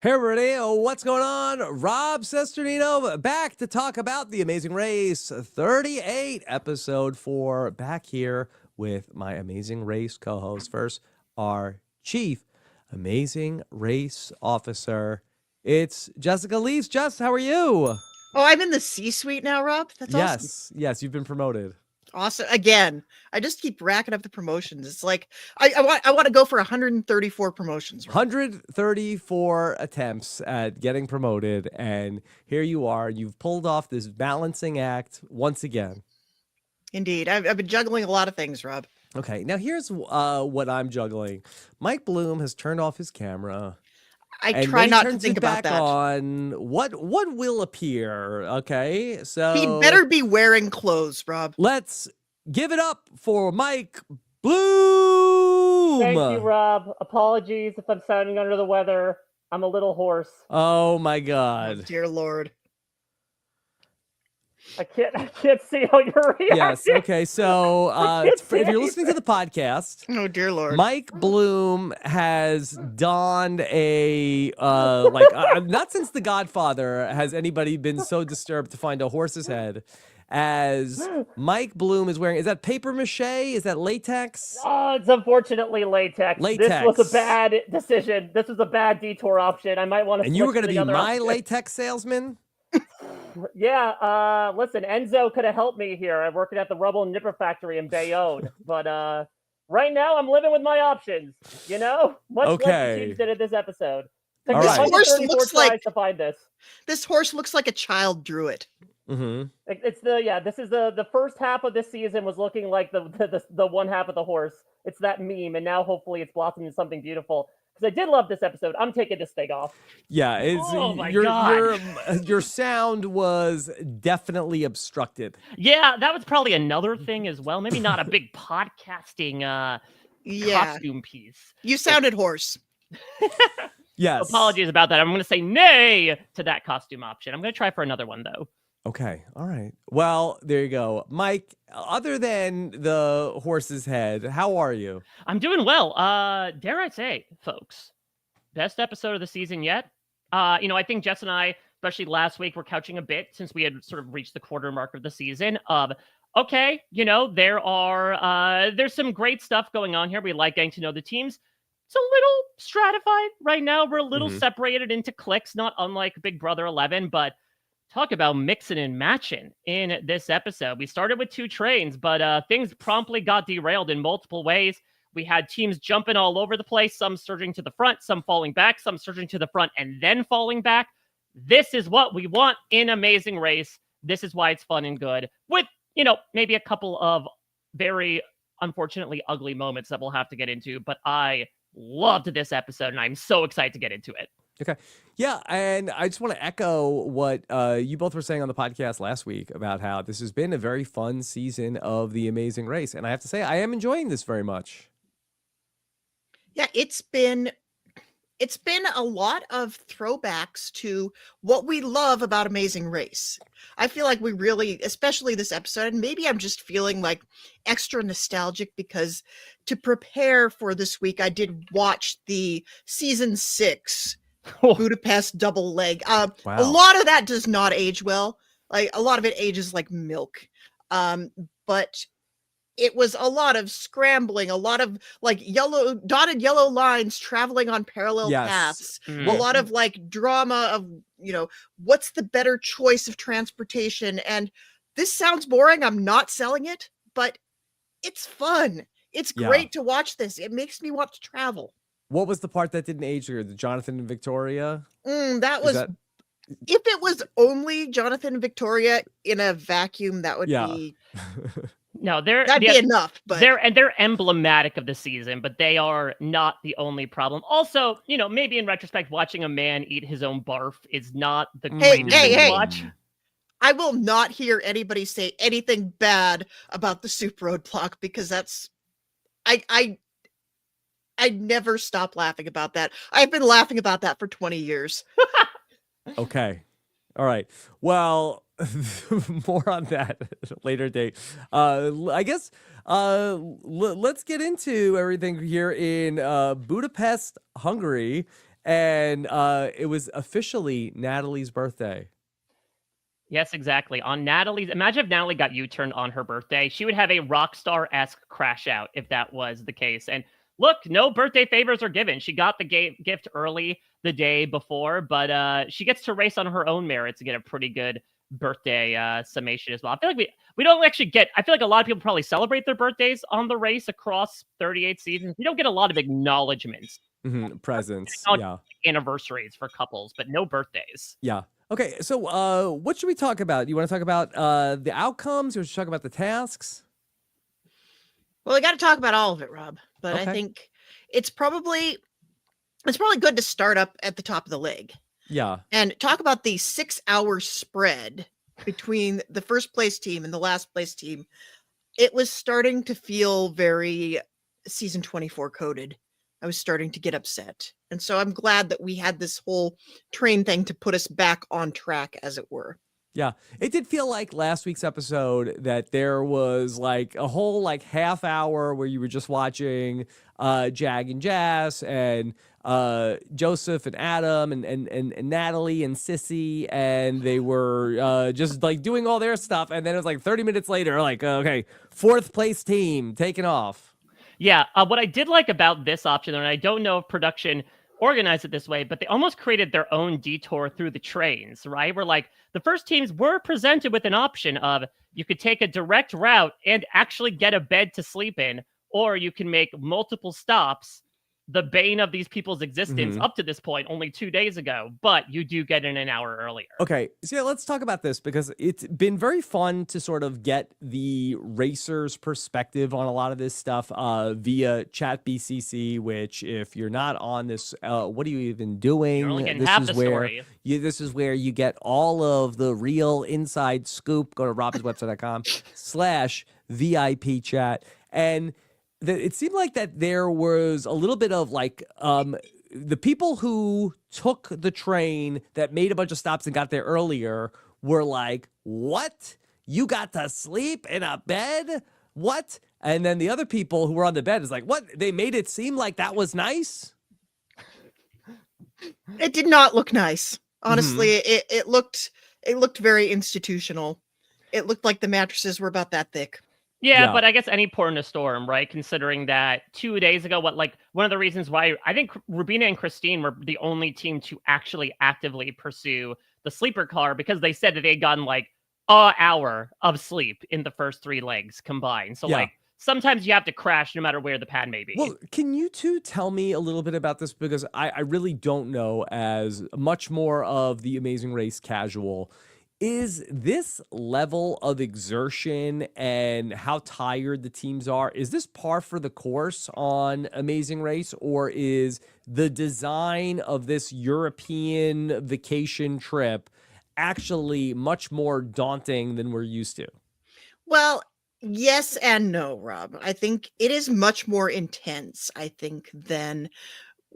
Hey everybody, what's going on? Rob Cesternino back to talk about The Amazing Race 38, episode 4, back here with my Amazing Race co-host. First, our chief Amazing Race officer. It's Jessica Liese. Jess, how are you? Oh, I'm in the C-suite now, Rob? That's awesome. Yes, you've been promoted. Awesome. Again, I just keep racking up the promotions. It's like I want to go for 134 promotions. Rob. 134 attempts at getting promoted, and here you are. You've pulled off this balancing act once again. Indeed. I've been juggling a lot of things, Rob. Okay, now here's what I'm juggling. Mike Bloom has turned off his camera. I try not to think about back that. On what will appear. Okay, so He'd better be wearing clothes, Rob. Let's give it up for Mike Bloom. Thank you, Rob. Apologies if I'm sounding under the weather. I'm a little hoarse. Oh my God. Oh, dear Lord. I can't see how you're reacting. Yes. Okay. So, if you're listening to the podcast, oh dear Lord, Mike Bloom has donned a not since The Godfather has anybody been so disturbed to find a horse's head as Mike Bloom is wearing. Is that paper mache? Is that latex? Oh, it's unfortunately latex. This was a bad decision. This was a bad detour option. I might want to. And you were going to be my latex salesman. Yeah, listen, Enzo could have helped me here. I'm working at the Rubble and Nipper Factory in Bayonne, but right now I'm living with my options. You know, much like the teams did in this episode. All this right. horse looks like to find this. This horse looks like a child drew it. Mm-hmm. It's this is the first half of this season was looking like the one half of the horse. It's that meme, and now hopefully it's blossomed into something beautiful. Because I did love this episode. I'm taking this thing off. Yeah, your sound was definitely obstructed. Yeah, that was probably another thing as well. Maybe not a big podcasting costume piece. You sounded hoarse. Yes. Apologies about that. I'm going to say nay to that costume option. I'm going to try for another one, though. Okay. All right. Well, there you go. Mike, other than the horse's head, how are you? I'm doing well. Dare I say, folks, best episode of the season yet. I think Jess and I, especially last week, were couching a bit since we had sort of reached the quarter mark of the season of, okay, there's some great stuff going on here. We like getting to know the teams. It's a little stratified right now. We're a little separated into cliques, not unlike Big Brother 11, but talk about mixing and matching in this episode. We started with 2 trains, but things promptly got derailed in multiple ways. We had teams jumping all over the place, some surging to the front, some falling back, some surging to the front and then falling back. This is what we want in Amazing Race. This is why it's fun and good with, maybe a couple of very unfortunately ugly moments that we'll have to get into. But I loved this episode and I'm so excited to get into it. Okay. Yeah, and I just want to echo what you both were saying on the podcast last week about how this has been a very fun season of The Amazing Race. And I have to say, I am enjoying this very much. Yeah, it's been a lot of throwbacks to what we love about Amazing Race. I feel like we really, especially this episode, and maybe I'm just feeling like extra nostalgic because to prepare for this week, I did watch the season 6 Budapest double leg. Wow. A lot of that does not age well. Like a lot of it ages like milk. But it was a lot of scrambling, a lot of like dotted yellow lines traveling on parallel paths. A lot of like drama of, what's the better choice of transportation? And this sounds boring. I'm not selling it, but it's fun. It's great to watch this. It makes me want to travel. What was the part that didn't age here? The Jonathan and Victoria? If it was only Jonathan and Victoria in a vacuum, that would be... No, that'd be enough. But they're emblematic of the season, but they are not the only problem. Also, maybe in retrospect, watching a man eat his own barf is not the greatest thing to watch. I will not hear anybody say anything bad about the Soup Roadblock because that's... I never stop laughing about that. I've been laughing about that for 20 years. Okay. All right. Well, more on that at a later date. I guess let's get into everything here in Budapest, Hungary. And it was officially Natalie's birthday. Yes, exactly. On Natalie's, imagine if Natalie got U-turned on her birthday. She would have a rock star-esque crash out if that was the case. And look, no birthday favors are given. She got the gift early the day before, but she gets to race on her own merits to get a pretty good birthday summation as well. I feel like we don't actually get, I feel like a lot of people probably celebrate their birthdays on the race across 38 seasons. We don't get a lot of acknowledgments. Presents. Yeah. Anniversaries for couples, but no birthdays. Yeah. Okay, so what should we talk about? You want to talk about the outcomes, or should we talk about the tasks? Well, we got to talk about all of it, Rob. But Okay. I think it's probably good to start up at the top of the leg Yeah. and talk about the 6-hour spread between the first place team and the last place team. It was starting to feel very season 24 coded. I was starting to get upset. And so I'm glad that we had this whole train thing to put us back on track, as it were. Yeah, it did feel like last week's episode that there was like a whole like half hour where you were just watching Jag and Jess and Joseph and Adam and Natalie and Sissy, and they were just like doing all their stuff, and then it was like 30 minutes later, like okay, fourth place team taking off. Yeah, what I did like about this option, and I don't know if production organized it this way, but they almost created their own detour through the trains, right? Where like the first teams were presented with an option of you could take a direct route and actually get a bed to sleep in, or you can make multiple stops, the bane of these people's existence up to this point only 2 days ago, but you do get in an hour earlier. Okay, so yeah, let's talk about this because it's been very fun to sort of get the racers' perspective on a lot of this stuff via Chat BCC, which if you're not on this, what are you even doing? You're only getting This half is the where story. this is where you get all of the real inside scoop. Go to robbinswebsite.com/VIP chat. And it seemed like that there was a little bit of like the people who took the train that made a bunch of stops and got there earlier were like, what? You got to sleep in a bed? What? And then the other people who were on the bed is like, what? They made it seem like that was nice? It did not look nice. Honestly, it looked very institutional. It looked like the mattresses were about that thick. Yeah, but I guess any port in a storm, right? Considering that 2 days ago, one of the reasons why I think Rubina and Christine were the only team to actually actively pursue the sleeper car, because they said that they'd gotten like an hour of sleep in the first 3 legs combined. So like sometimes you have to crash no matter where the pad may be. Well, can you two tell me a little bit about this? Because I really don't know as much more of the Amazing Race casual. Is this level of exertion and how tired the teams are, is this par for the course on Amazing Race, or is the design of this European vacation trip actually much more daunting than we're used to? Well, yes and no, Rob. I think it is much more intense, I think, than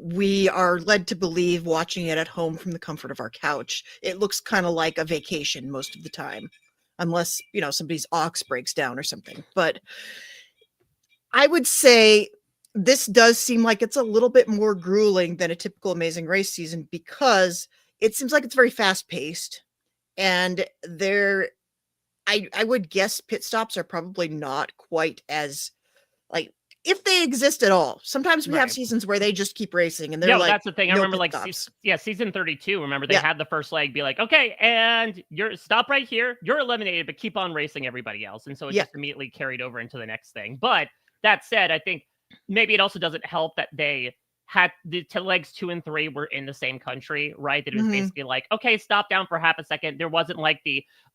we are led to believe watching it at home from the comfort of our couch. It looks kind of like a vacation most of the time, unless, somebody's ox breaks down or something. But I would say this does seem like it's a little bit more grueling than a typical Amazing Race season, because it seems like it's very fast paced, and I would guess pit stops are probably not quite as like, if they exist at all. Sometimes we have seasons where they just keep racing, and they're like, that's the thing. I no remember pit like stops. season 32. Remember they had the first leg be like, okay, and you're stop right here. You're eliminated, but keep on racing everybody else. And so it just immediately carried over into the next thing. But that said, I think maybe it also doesn't help that they had the legs 2 and 3 were in the same country, right? That it was basically like, okay, stop down for half a second. There wasn't like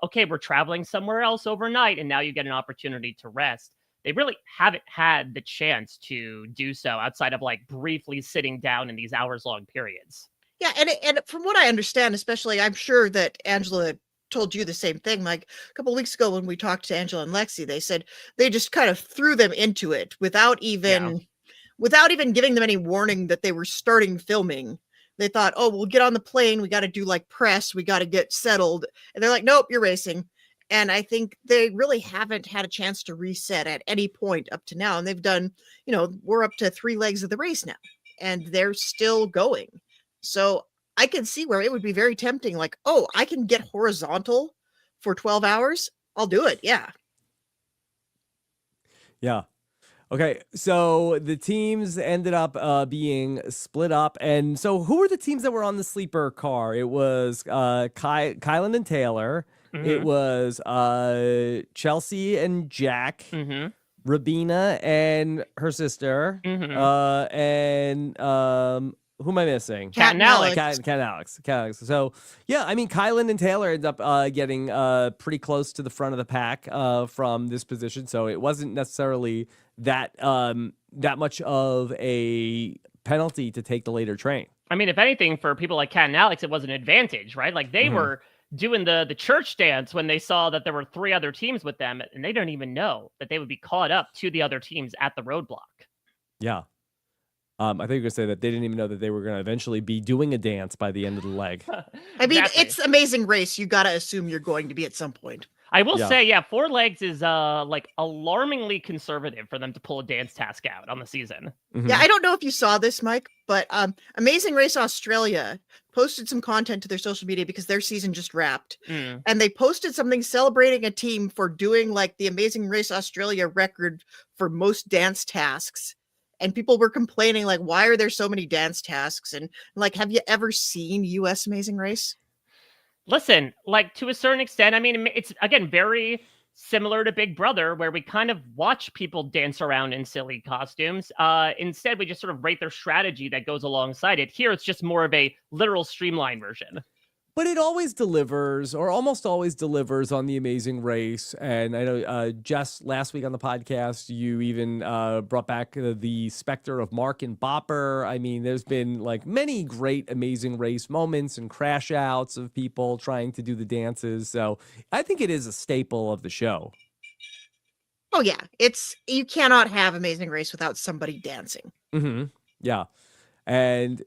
okay, we're traveling somewhere else overnight, and now you get an opportunity to rest. They really haven't had the chance to do so outside of like briefly sitting down in these hours-long periods. Yeah, and from what I understand, especially, I'm sure that Angela told you the same thing. Like a couple of weeks ago when we talked to Angela and Lexi, they said they just kind of threw them into it without even giving them any warning that they were starting filming. They thought, oh, we'll get on the plane. We got to do like press. We got to get settled. And they're like, nope, you're racing. And I think they really haven't had a chance to reset at any point up to now. And they've done, we're up to 3 legs of the race now, and they're still going. So I can see where it would be very tempting. Like, oh, I can get horizontal for 12 hours. I'll do it. Yeah. Yeah. Okay, so the teams ended up being split up, and so who were the teams that were on the sleeper car? It was Kylan and Taylor. It Mhm. was Chelsea and Jack, Mhm. Rabina and her sister, Mhm. and who am I missing? Cat and Alex. Cat and Alex. Cat and Alex. So yeah, I mean, Kylan and Taylor ended up getting pretty close to the front of the pack from this position. So it wasn't necessarily that that much of a penalty to take the later train. I mean, if anything, for people like Cat and Alex, it was an advantage, right? Like they were doing the church dance when they saw that there were 3 other teams with them, and they don't even know that they would be caught up to the other teams at the roadblock. Yeah. I think you're gonna say that they didn't even know that they were gonna eventually be doing a dance by the end of the leg. I mean, Exactly. it's Amazing Race. You got to assume you're going to be at some point. I will Yeah. say, yeah, 4 legs is like alarmingly conservative for them to pull a dance task out on the season. Yeah, I don't know if you saw this, Mike, but Amazing Race Australia posted some content to their social media because their season just wrapped. Mm. And they posted something celebrating a team for doing like the Amazing Race Australia record for most dance tasks. And people were complaining, like, why are there so many dance tasks? And like, have you ever seen US Amazing Race? Listen, like to a certain extent, I mean, it's again very similar to Big Brother, where we kind of watch people dance around in silly costumes. Instead, we just sort of rate their strategy that goes alongside it. Here, it's just more of a literal streamline version. But it always delivers, or almost always delivers, on The Amazing Race. And I know, Jess, last week on the podcast, you even brought back the specter of Mark and Bopper. I mean, there's been like many great Amazing Race moments and crash outs of people trying to do the dances. So I think it is a staple of the show. Oh yeah, you cannot have Amazing Race without somebody dancing. Yeah. And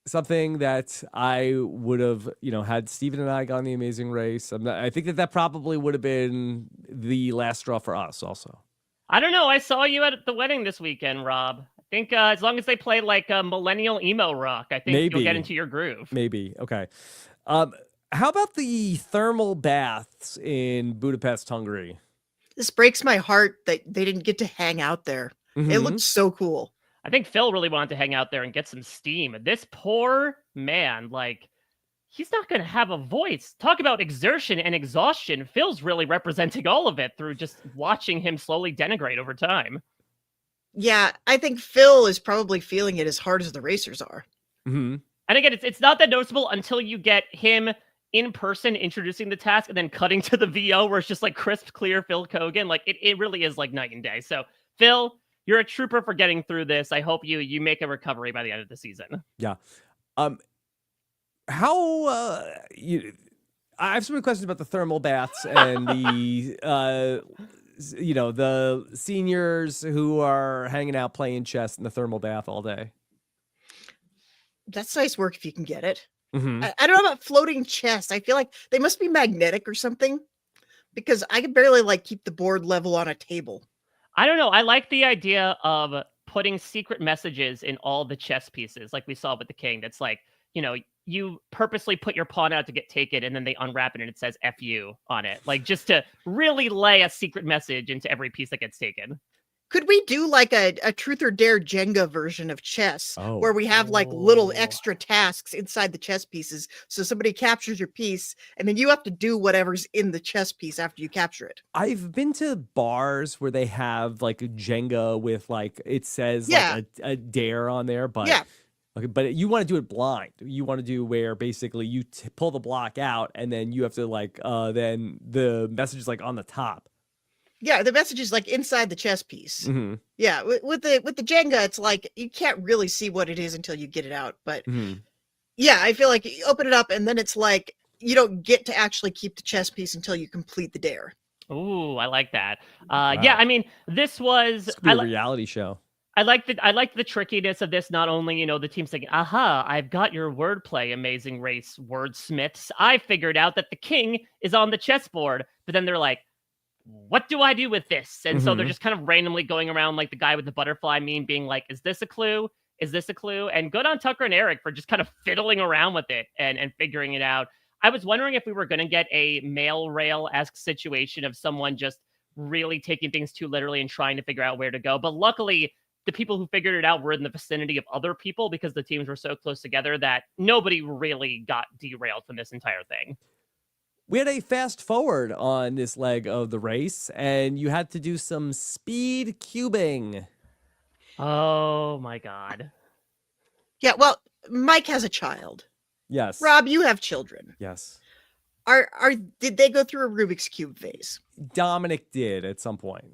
something that I would have, had Steven and I gone The Amazing Race, I think that probably would have been the last straw for us also. I don't know. I saw you at the wedding this weekend, Rob. I think as long as they play like a millennial emo rock, I think you'll get into your groove. Maybe. Okay. How about the thermal baths in Budapest, Hungary? This breaks my heart that they didn't get to hang out there. It looked so cool. I think Phil really wanted to hang out there and get some steam. This poor man, like, he's not going to have a voice. Talk about exertion and exhaustion. Phil's really representing all of it through just watching him slowly denigrate over time. Yeah, I think Phil is probably feeling it as hard as the racers are. And again, it's not that noticeable until you get him in person introducing the task and then cutting to the VO where it's just like crisp, clear Phil Kogan. Like, it really is like night and day. So, Phil, you're a trooper for getting through this. I hope you make a recovery by the end of the season. Yeah. How I have so many questions about the thermal baths and the the seniors who are hanging out playing chess in the thermal bath all day. That's nice work if you can get it. I don't know about floating chess. I feel like they must be magnetic or something, because I can barely like keep the board level on a table. I don't know. I like the idea of putting secret messages in all the chess pieces, like we saw with the king. That's like, you purposely put your pawn out to get taken, and then they unwrap it and it says F you on it. Like, just to really lay a secret message into every piece that gets taken. Could we do like a truth or dare Jenga version of chess where we have like little extra tasks inside the chess pieces? So somebody captures your piece and then you have to do whatever's in the chess piece after you capture it. I've been to bars where they have like a Jenga with like, it says like a dare on there, but okay, but you want to do it blind. You want to do where basically you pull the block out and then you have to like, then the message is like on the top. Yeah, the message is like inside the chess piece. Yeah, with the Jenga, it's like you can't really see what it is until you get it out. But yeah, I feel like you open it up and then it's like you don't get to actually keep the chess piece until you complete the dare. Ooh, I like that. Yeah, I mean, this was a reality show. I like the trickiness of this. Not only, the team's thinking, aha, I've got your wordplay, Amazing Race wordsmiths. I figured out that the king is on the chessboard. But then they're like, what do I do with this? And so they're just kind of randomly going around like the guy with the butterfly meme being like, is this a clue? Is this a clue? And good on Tucker and Eric for just kind of fiddling around with it and figuring it out. I was wondering if we were going to get a mail rail-esque situation of someone just really taking things too literally and trying to figure out where to go. But luckily, the people who figured it out were in the vicinity of other people because the teams were so close together that nobody really got derailed from this entire thing. We had a fast forward on this leg of the race, and you had to do some speed cubing. Oh my God. Yeah, well, Mike has a child. Yes. Rob, you have children. Yes. Did they go through a Rubik's Cube phase? Dominic did at some point.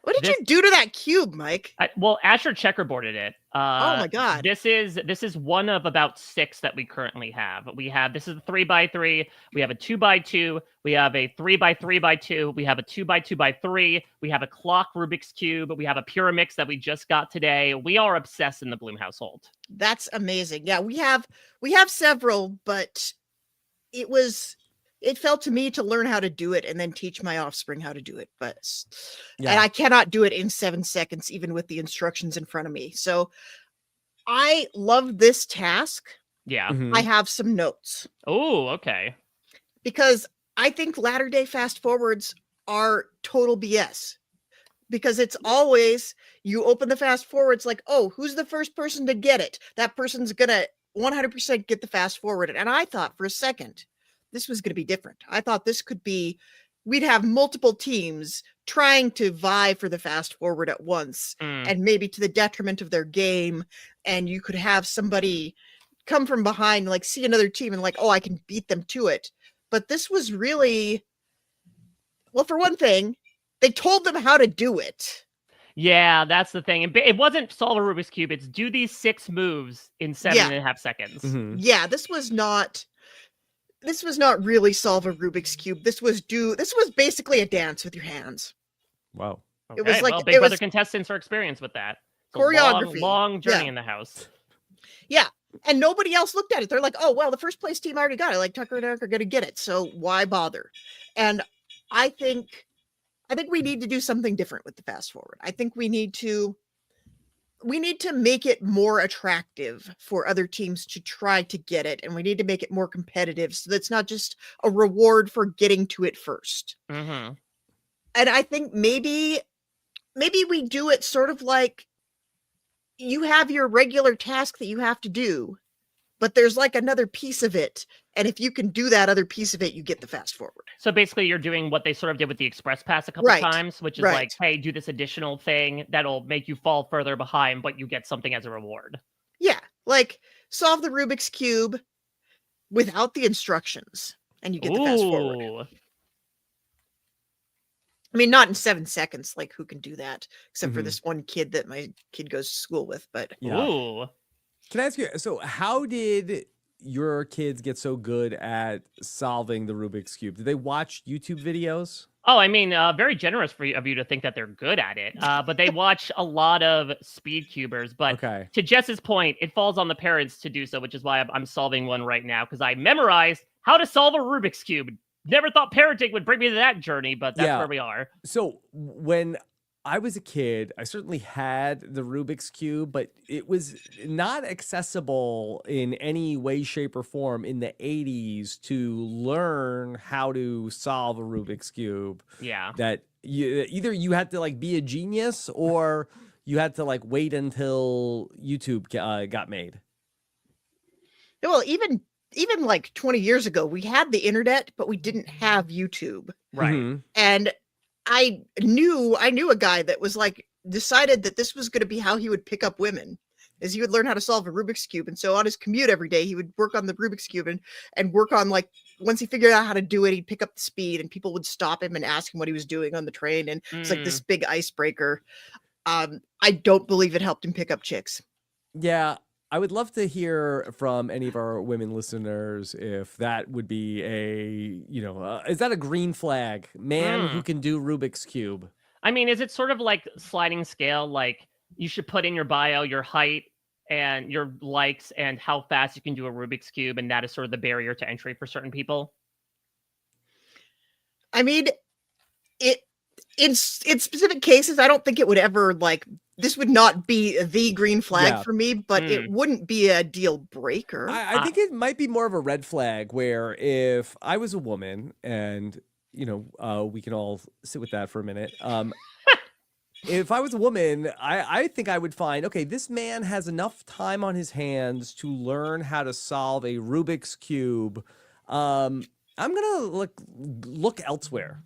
What did you do to that cube, Mike? Well, Asher checkerboarded it. Oh my God. This is one of about 6 that we currently have. This is a 3x3. We have a 2x2. We have a 3x3x2. We have a 2x2x3. We have a clock Rubik's Cube. We have a Pyramix that we just got today. We are obsessed in the Bloom household. That's amazing. Yeah, we have several, but it fell to me to learn how to do it and then teach my offspring how to do it. And I cannot do it in 7 seconds, even with the instructions in front of me. So I love this task. Yeah. Mhm. I have some notes. Oh, okay. Because I think latter day fast forwards are total BS. Because it's always, you open the fast forwards like, oh, who's the first person to get it? That person's going to 100% get the fast forward. And I thought for a second, this was going to be different. I thought this could be, we'd have multiple teams trying to vie for the fast forward at once, and maybe to the detriment of their game. And you could have somebody come from behind, like see another team and like, oh, I can beat them to it. But this was really, well, for one thing, they told them how to do it. Yeah, that's the thing. It wasn't solve a Rubik's Cube. It's do these 6 moves in 7.5 seconds. Mhm. Yeah, this was not really solve a Rubik's Cube. This was basically a dance with your hands. Wow. Okay, It was like, well, Big Brother contestants are experienced with that. It's a choreography. long journey Yeah. in the house. Yeah. And nobody else looked at it. They're like, oh, well, the first place team already got it. Like Tucker and Eric are going to get it. So why bother? And I think we need to do something different with the fast forward. I think we need to make it more attractive for other teams to try to get it. And we need to make it more competitive so that's not just a reward for getting to it first. Mm-hmm. And I think maybe we do it sort of like you have your regular task that you have to do, but there's like another piece of it. And if you can do that other piece of it, you get the fast forward. So basically you're doing what they sort of did with the Express Pass a couple times, which is like, hey, do this additional thing that'll make you fall further behind, but you get something as a reward. Yeah. Like solve the Rubik's Cube without the instructions and you get the fast forward. I mean, not in 7 seconds. Like who can do that except for this one kid that my kid goes to school with, but Yeah. Ooh. Can I ask you, so how did your kids get so good at solving the Rubik's Cube? Did they watch YouTube videos? Oh, I mean, very generous of you to think that they're good at it. But they watch a lot of speed cubers. But to Jess's point, it falls on the parents to do so, which is why I'm solving one right now, because I memorized how to solve a Rubik's Cube. Never thought parenting would bring me to that journey, but that's where we are. So when I was a kid, I certainly had the Rubik's Cube, but it was not accessible in any way, shape, or form in the 80s to learn how to solve a Rubik's Cube. Yeah. That either you had to like be a genius or you had to like wait until YouTube got made. Well, even like 20 years ago, we had the internet, but we didn't have YouTube. Right. And I knew a guy that was like decided that this was going to be how he would pick up women, is he would learn how to solve a Rubik's Cube. And so on his commute every day, he would work on the Rubik's Cube and work on, like, once he figured out how to do it, he'd pick up the speed and people would stop him and ask him what he was doing on the train. And it's like this big icebreaker. I don't believe it helped him pick up chicks. Yeah. I would love to hear from any of our women listeners if that would be is that a green flag? Man who can do Rubik's Cube. I mean, is it sort of like sliding scale? Like you should put in your bio, your height and your likes and how fast you can do a Rubik's Cube. And that is sort of the barrier to entry for certain people. I mean, in specific cases, I don't think it would ever this would not be the green flag Yeah. for me, but it wouldn't be a deal breaker. I think it might be more of a red flag where if I was a woman and, we can all sit with that for a minute. If I was a woman, I think I would find, okay, this man has enough time on his hands to learn how to solve a Rubik's Cube. I'm going to look elsewhere.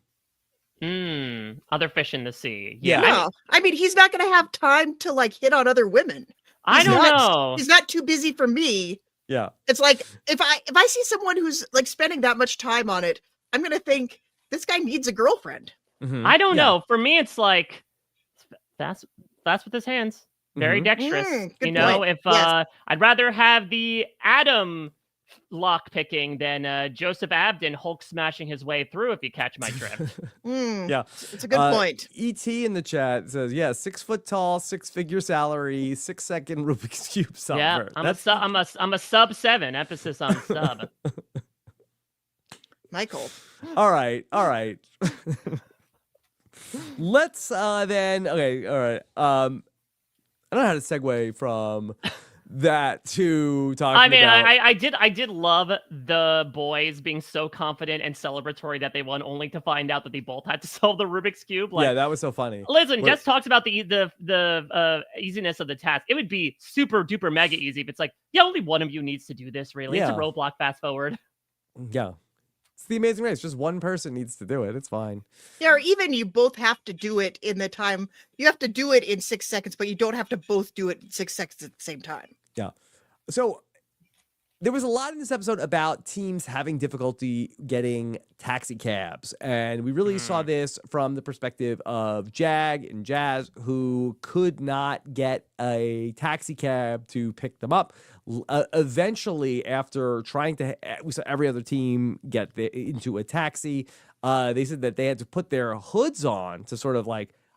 Other fish in the sea. Yeah. I mean, he's not going to have time to hit on other women. I don't know. He's not too busy for me. Yeah. It's like if I see someone who's spending that much time on it, I'm going to think this guy needs a girlfriend. Mm-hmm. I don't know. For me, it's like that's with his hands. Very dexterous. Good point. If I'd rather have the Adam lock picking than Joseph Abden Hulk smashing his way through, if you catch my drift. Yeah, it's a good point. ET in the chat says, yeah, 6 foot tall, 6-figure salary, 6-second Rubik's Cube solver. Yeah, I'm a sub 7, emphasis on sub. Michael. All right. Let's then. Okay. All right. I don't know how to segue from that to talking about. I did love the boys being so confident and celebratory that they won, only to find out that they both had to solve the Rubik's Cube. Yeah, that was so funny. Listen, Jess talks about the easiness of the task. It would be super duper mega easy if it's like, yeah, only one of you needs to do this. Really, it's a roadblock. Fast forward. Yeah. It's the Amazing Race. Just one person needs to do it. It's fine. Yeah, or even you both have to do it in the time. You have to do it in 6 seconds, but you don't have to both do it in 6 seconds at the same time. Yeah. So there was a lot in this episode about teams having difficulty getting taxi cabs. And we really saw this from the perspective of Jag and Jazz, who could not get a taxi cab to pick them up. Eventually, after trying to, we saw every other team get into a taxi. They said that they had to put their hoods on to sort of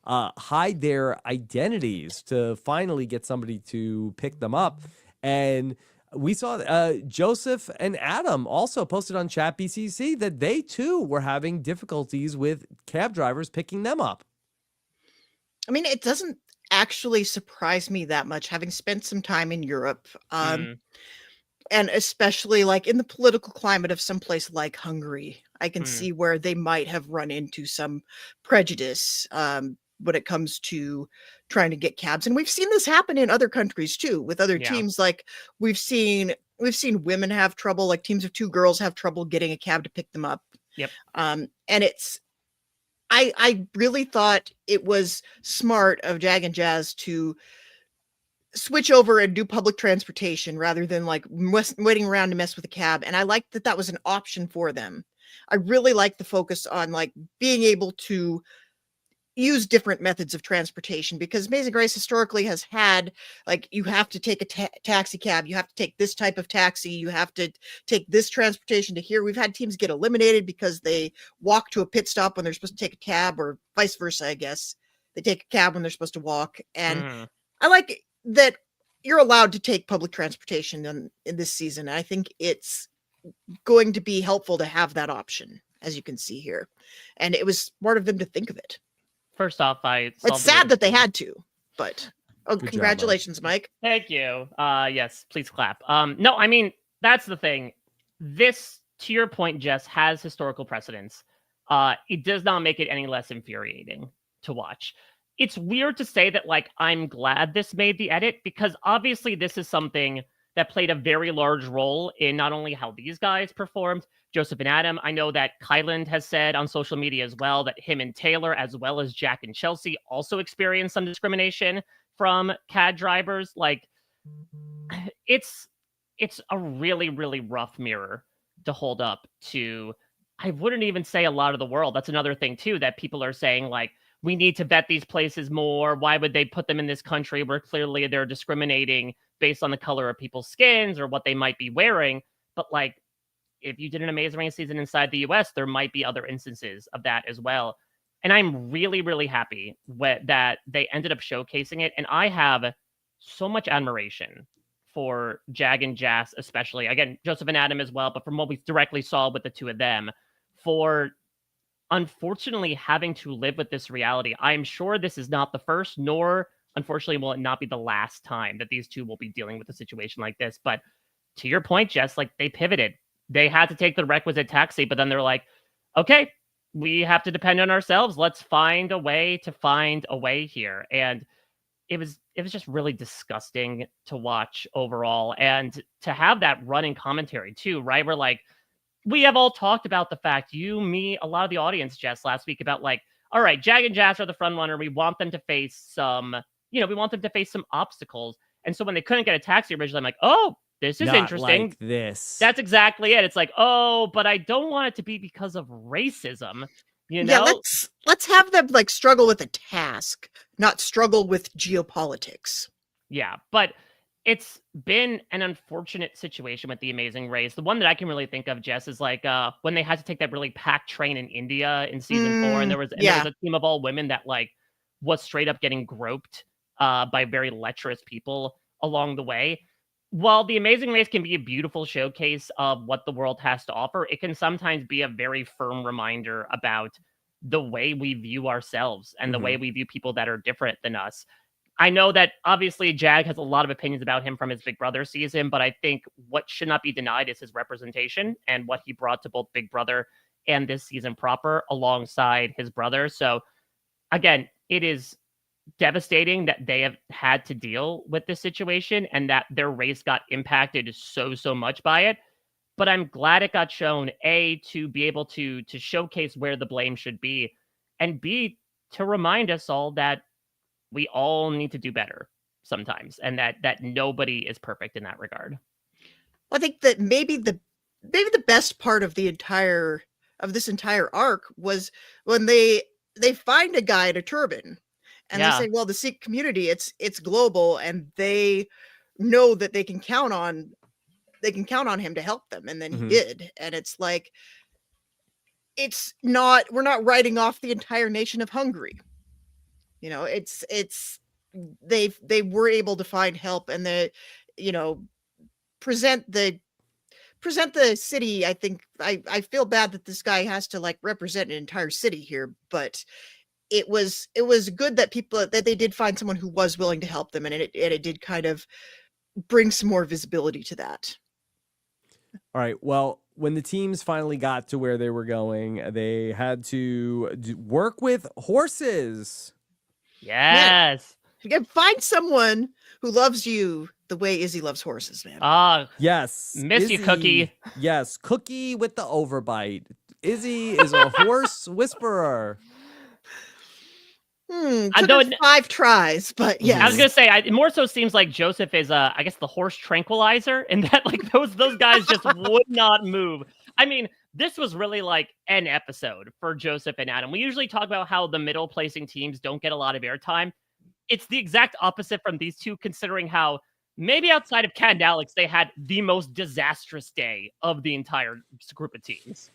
hide their identities to finally get somebody to pick them up. And we saw Joseph and Adam also posted on Chat BCC that they too were having difficulties with cab drivers picking them up. I mean, it doesn't actually surprise me that much, having spent some time in Europe, and especially in the political climate of someplace like Hungary. I can see where they might have run into some prejudice when it comes to trying to get cabs. And we've seen this happen in other countries too, with other teams. We've seen women have trouble, teams of 2 girls have trouble getting a cab to pick them up. Yep. And I really thought it was smart of Jag and Jazz to switch over and do public transportation rather than waiting around to mess with a cab. And I liked that was an option for them. I really like the focus on being able to use different methods of transportation, because Amazing Race historically has had you have to take a taxi cab, you have to take this type of taxi, you have to take this transportation to here. We've had teams get eliminated because they walk to a pit stop when they're supposed to take a cab, or vice versa. I guess they take a cab when they're supposed to walk. And I like that you're allowed to take public transportation in this season. I think it's going to be helpful to have that option, as you can see here, and it was smart of them to think of it. First off, it's sad that they had to, but Good congratulations, job, Mike. Thank you. Yes, please clap. No, I mean, that's the thing. This, to your point, Jess, has historical precedence. It does not make it any less infuriating to watch. It's weird to say that, I'm glad this made the edit, because obviously this is something that played a very large role in not only how these guys performed, Joseph and Adam. I know that Kyland has said on social media as well that him and Taylor, as well as Jack and Chelsea, also experienced some discrimination from CAD drivers. It's a really, really rough mirror to hold up to. I wouldn't even say a lot of the world. That's another thing too, that people are saying, we need to vet these places more. Why would they put them in this country where clearly they're discriminating based on the color of people's skins or what they might be wearing? But if you did an Amazing Race season inside the US, there might be other instances of that as well. And I'm really, really happy that they ended up showcasing it. And I have so much admiration for Jag and Jazz, especially. Again, Joseph and Adam as well, but from what we directly saw with the 2 of them, for unfortunately having to live with this reality. I'm sure this is not the first, nor unfortunately will it not be the last time that these two will be dealing with a situation like this. But to your point, Jess, like they pivoted. They had to take the requisite taxi, but then they're like, okay, we have to depend on ourselves. Let's find a way here. And it was just really disgusting to watch overall. And to have that running commentary too, right? We're like, we have all talked about the fact, you, me, a lot of the audience, Jess, last week about like, all right, Jag and Jazz are the front runner. We want them to face some, we want them to face some obstacles. And so when they couldn't get a taxi originally, I'm like, oh, this is Not interesting. like this. That's exactly it. It's like, oh, but I don't want it to be because of racism. Yeah, let's have them like struggle with a task, not struggle with geopolitics. Yeah, but it's been an unfortunate situation with the Amazing Race. The one that I can really think of, Jess, is like when they had to take that really packed train in India in season 4, and there was a team of all women that like was straight up getting groped by very lecherous people along the way. While the Amazing Race can be a beautiful showcase of what the world has to offer, it can sometimes be a very firm reminder about the way we view ourselves and the way we view people that are different than us. I know that obviously Jag has a lot of opinions about him from his Big Brother season, but I think what should not be denied is his representation and what he brought to both Big Brother and this season proper alongside his brother. So again, it is devastating that they have had to deal with this situation and that their race got impacted so much by it. But I'm glad it got shown, A, to be able to showcase where the blame should be, and B, to remind us all that we all need to do better sometimes, and that nobody is perfect in that regard. I think that maybe the best part of this entire arc was when they find a guy in a turban. And they say, well, the Sikh community, it's global, and they know that they can count on him to help them. And then he did. And it's like, we're not writing off the entire nation of Hungary. They were able to find help, and present the city. I think I feel bad that this guy has to like represent an entire city here, but it was good that they did find someone who was willing to help them, and it did kind of bring some more visibility to that. All right. Well, when the teams finally got to where they were going, they had to work with horses. Yes. Yeah. Find someone who loves you the way Izzy loves horses, man. Yes. Miss Izzy, you, Cookie. Yes. Cookie with the overbite. Izzy is a horse whisperer. Took us 5 tries, but yeah. I was gonna say, it more so seems like Joseph is, I guess, the horse tranquilizer, and that like those guys just would not move. I mean, this was really like an episode for Joseph and Adam. We usually talk about how the middle placing teams don't get a lot of airtime. It's the exact opposite from these two, considering how maybe outside of Cat and Alex, they had the most disastrous day of the entire group of teams.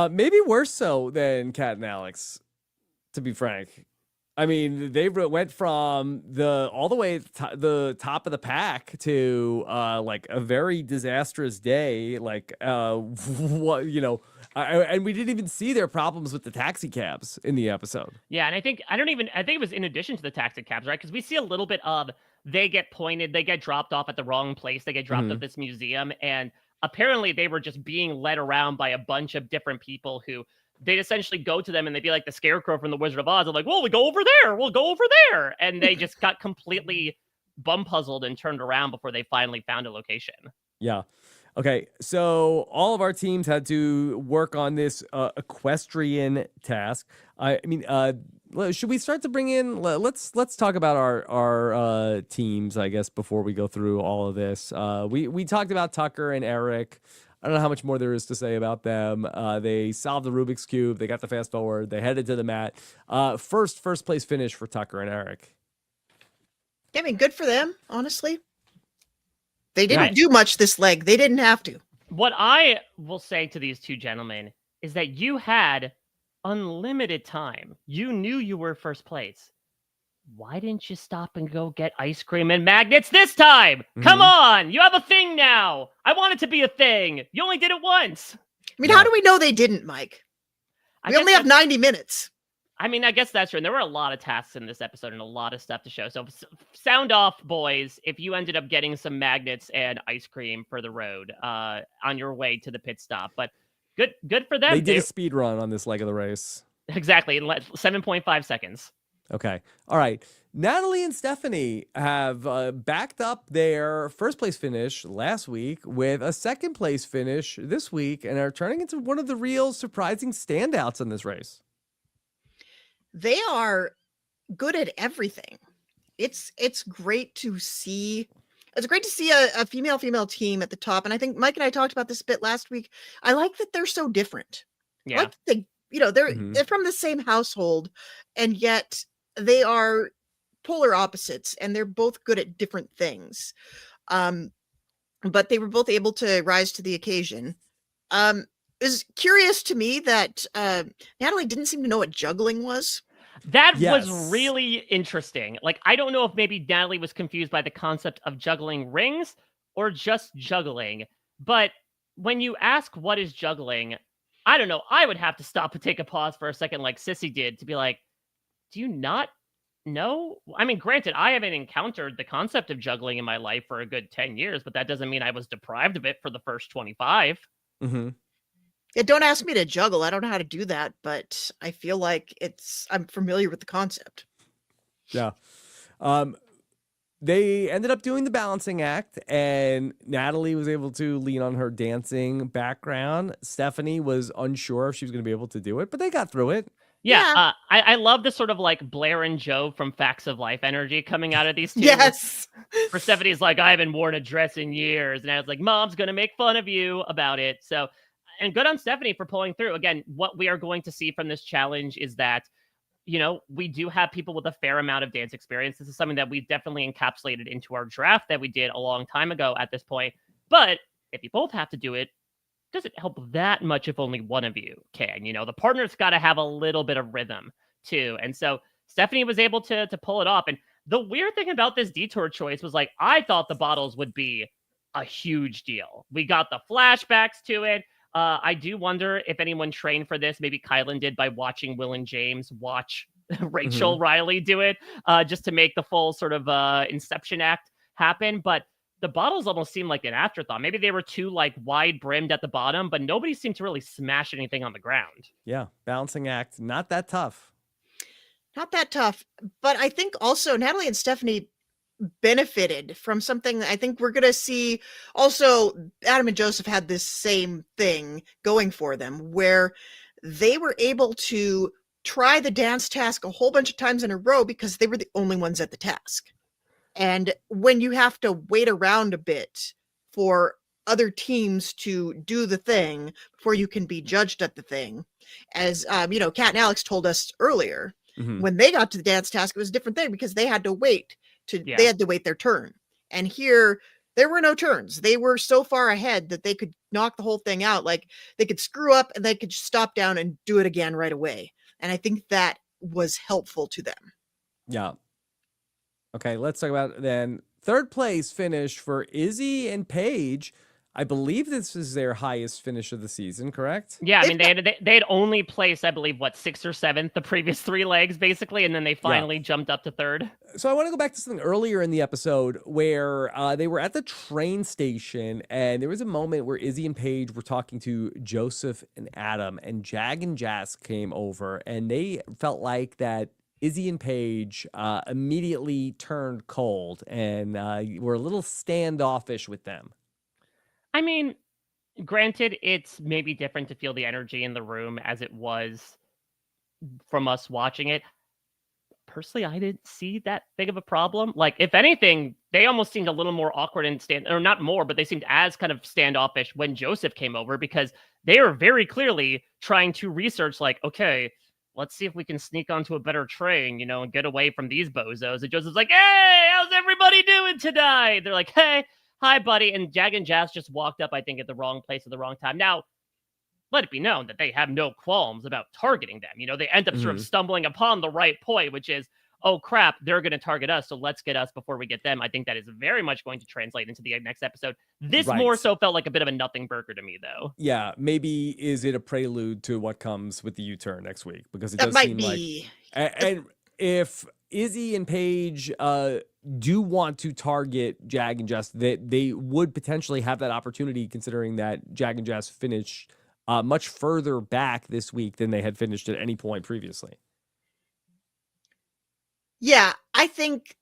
Maybe worse so than Cat and Alex, to be frank. I mean, they went from all the way to the top of the pack to like a very disastrous day. Like and we didn't even see their problems with the taxi cabs in the episode. Yeah, and I think it was in addition to the taxi cabs, right? Because we see a little bit of they get pointed, they get dropped off at the wrong place, they get dropped at this museum, and apparently they were just being led around by a bunch of different people who. They'd essentially go to them and they'd be like the Scarecrow from the Wizard of Oz. I'm like, well, we'll go over there. And they just got completely bum puzzled and turned around before they finally found a location. Yeah. Okay. So all of our teams had to work on this equestrian task. I mean, should we start to bring in? Let's talk about our teams, I guess, before we go through all of this. We talked about Tucker and Eric. I don't know how much more there is to say about them. They solved the Rubik's Cube. They got the fast forward. They headed to the mat. First place finish for Tucker and Eric. I mean, good for them, honestly. They didn't do much this leg. They didn't have to. What I will say to these two gentlemen is that you had unlimited time. You knew you were first place. Why didn't you stop and go get ice cream and magnets this time? Come on! You have a thing now! I want it to be a thing! You only did it once! I mean, how do we know they didn't, Mike? We only have 90 minutes. I mean, I guess that's true. And there were a lot of tasks in this episode and a lot of stuff to show. So sound off, boys, if you ended up getting some magnets and ice cream for the road on your way to the pit stop. But good for them. They did a speed run on this leg of the race. Exactly, in 7.5 seconds. Okay. All right. Natalie and Stephanie have backed up their first place finish last week with a second place finish this week and are turning into one of the real surprising standouts in this race. They are good at everything. It's great to see. It's great to see a female team at the top. And I think Mike and I talked about this a bit last week. I like that they're so different. Yeah. I like they're from the same household, and yet they are polar opposites, and they're both good at different things. But they were both able to rise to the occasion. It was curious to me that Natalie didn't seem to know what juggling was. That Yes. was really interesting. Like, I don't know if maybe Natalie was confused by the concept of juggling rings or just juggling. But when you ask what is juggling, I don't know. I would have to stop and take a pause for a second, like Sissy did, to be like, do you not know? I mean, granted, I haven't encountered the concept of juggling in my life for a good 10 years, but that doesn't mean I was deprived of it for the first 25. Mm-hmm. Yeah, don't ask me to juggle. I don't know how to do that, but I feel like I'm familiar with the concept. Yeah. They ended up doing the balancing act, and Natalie was able to lean on her dancing background. Stephanie was unsure if she was going to be able to do it, but they got through it. Yeah, I love the sort of like Blair and Joe from Facts of Life energy coming out of these two. Yes. For Stephanie's like, I haven't worn a dress in years. And I was like, Mom's going to make fun of you about it. So, and good on Stephanie for pulling through. Again, what we are going to see from this challenge is that, you know, we do have people with a fair amount of dance experience. This is something that we definitely encapsulated into our draft that we did a long time ago at this point. But if you both have to do it, doesn't help that much if only one of you can. You know, the partner's got to have a little bit of rhythm too. And so Stephanie was able to pull it off. And the weird thing about this detour choice was, like, I thought the bottles would be a huge deal. We got the flashbacks to it. I do wonder if anyone trained for this. Maybe Kylan did by watching Will and James watch Rachel Riley do it, just to make the full sort of Inception act happen. But the bottles almost seemed like an afterthought. Maybe they were too like wide brimmed at the bottom, but nobody seemed to really smash anything on the ground. Yeah, balancing act, not that tough. Not that tough. But I think also Natalie and Stephanie benefited from something. I think we're going to see also Adam and Joseph had this same thing going for them, where they were able to try the dance task a whole bunch of times in a row because they were the only ones at the task. And when you have to wait around a bit for other teams to do the thing before you can be judged at the thing, as Kat and Alex told us earlier, when they got to the dance task, it was a different thing because they had to wait they had to wait their turn. And here there were no turns. They were so far ahead that they could knock the whole thing out. Like, they could screw up and they could just stop down and do it again right away. And I think that was helpful to them. Yeah. Okay, let's talk about then third place finish for Izzy and Paige. I believe this is their highest finish of the season, correct? Yeah, I mean, they had only placed, I believe, what, 6th or 7th the previous 3 legs, basically, and then they finally jumped up to 3rd. So I want to go back to something earlier in the episode where they were at the train station, and there was a moment where Izzy and Paige were talking to Joseph and Adam, and Jag and Jess came over, and they felt like that Izzy and Paige immediately turned cold and were a little standoffish with them. I mean, granted, it's maybe different to feel the energy in the room as it was from us watching it. Personally, I didn't see that big of a problem. Like, if anything, they almost seemed a little more awkward and or not more, but they seemed as kind of standoffish when Joseph came over, because they were very clearly trying to research, like, okay, let's see if we can sneak onto a better train, and get away from these bozos. And Joseph's like, hey, how's everybody doing tonight? They're like, hey, hi, buddy. And Jag and Jazz just walked up, I think, at the wrong place at the wrong time. Now, let it be known that they have no qualms about targeting them. They end up sort of stumbling upon the right point, which is, oh crap, they're going to target us, so let's get us before we get them. I think that is very much going to translate into the next episode. This more so felt like a bit of a nothing burger to me, though. Yeah, maybe is it a prelude to what comes with the U-turn next week? Because it That does might seem be. like, and if Izzy and Paige do want to target Jag and Jess, that they would potentially have that opportunity, considering that Jag and Jess finished much further back this week than they had finished at any point previously. Yeah, I think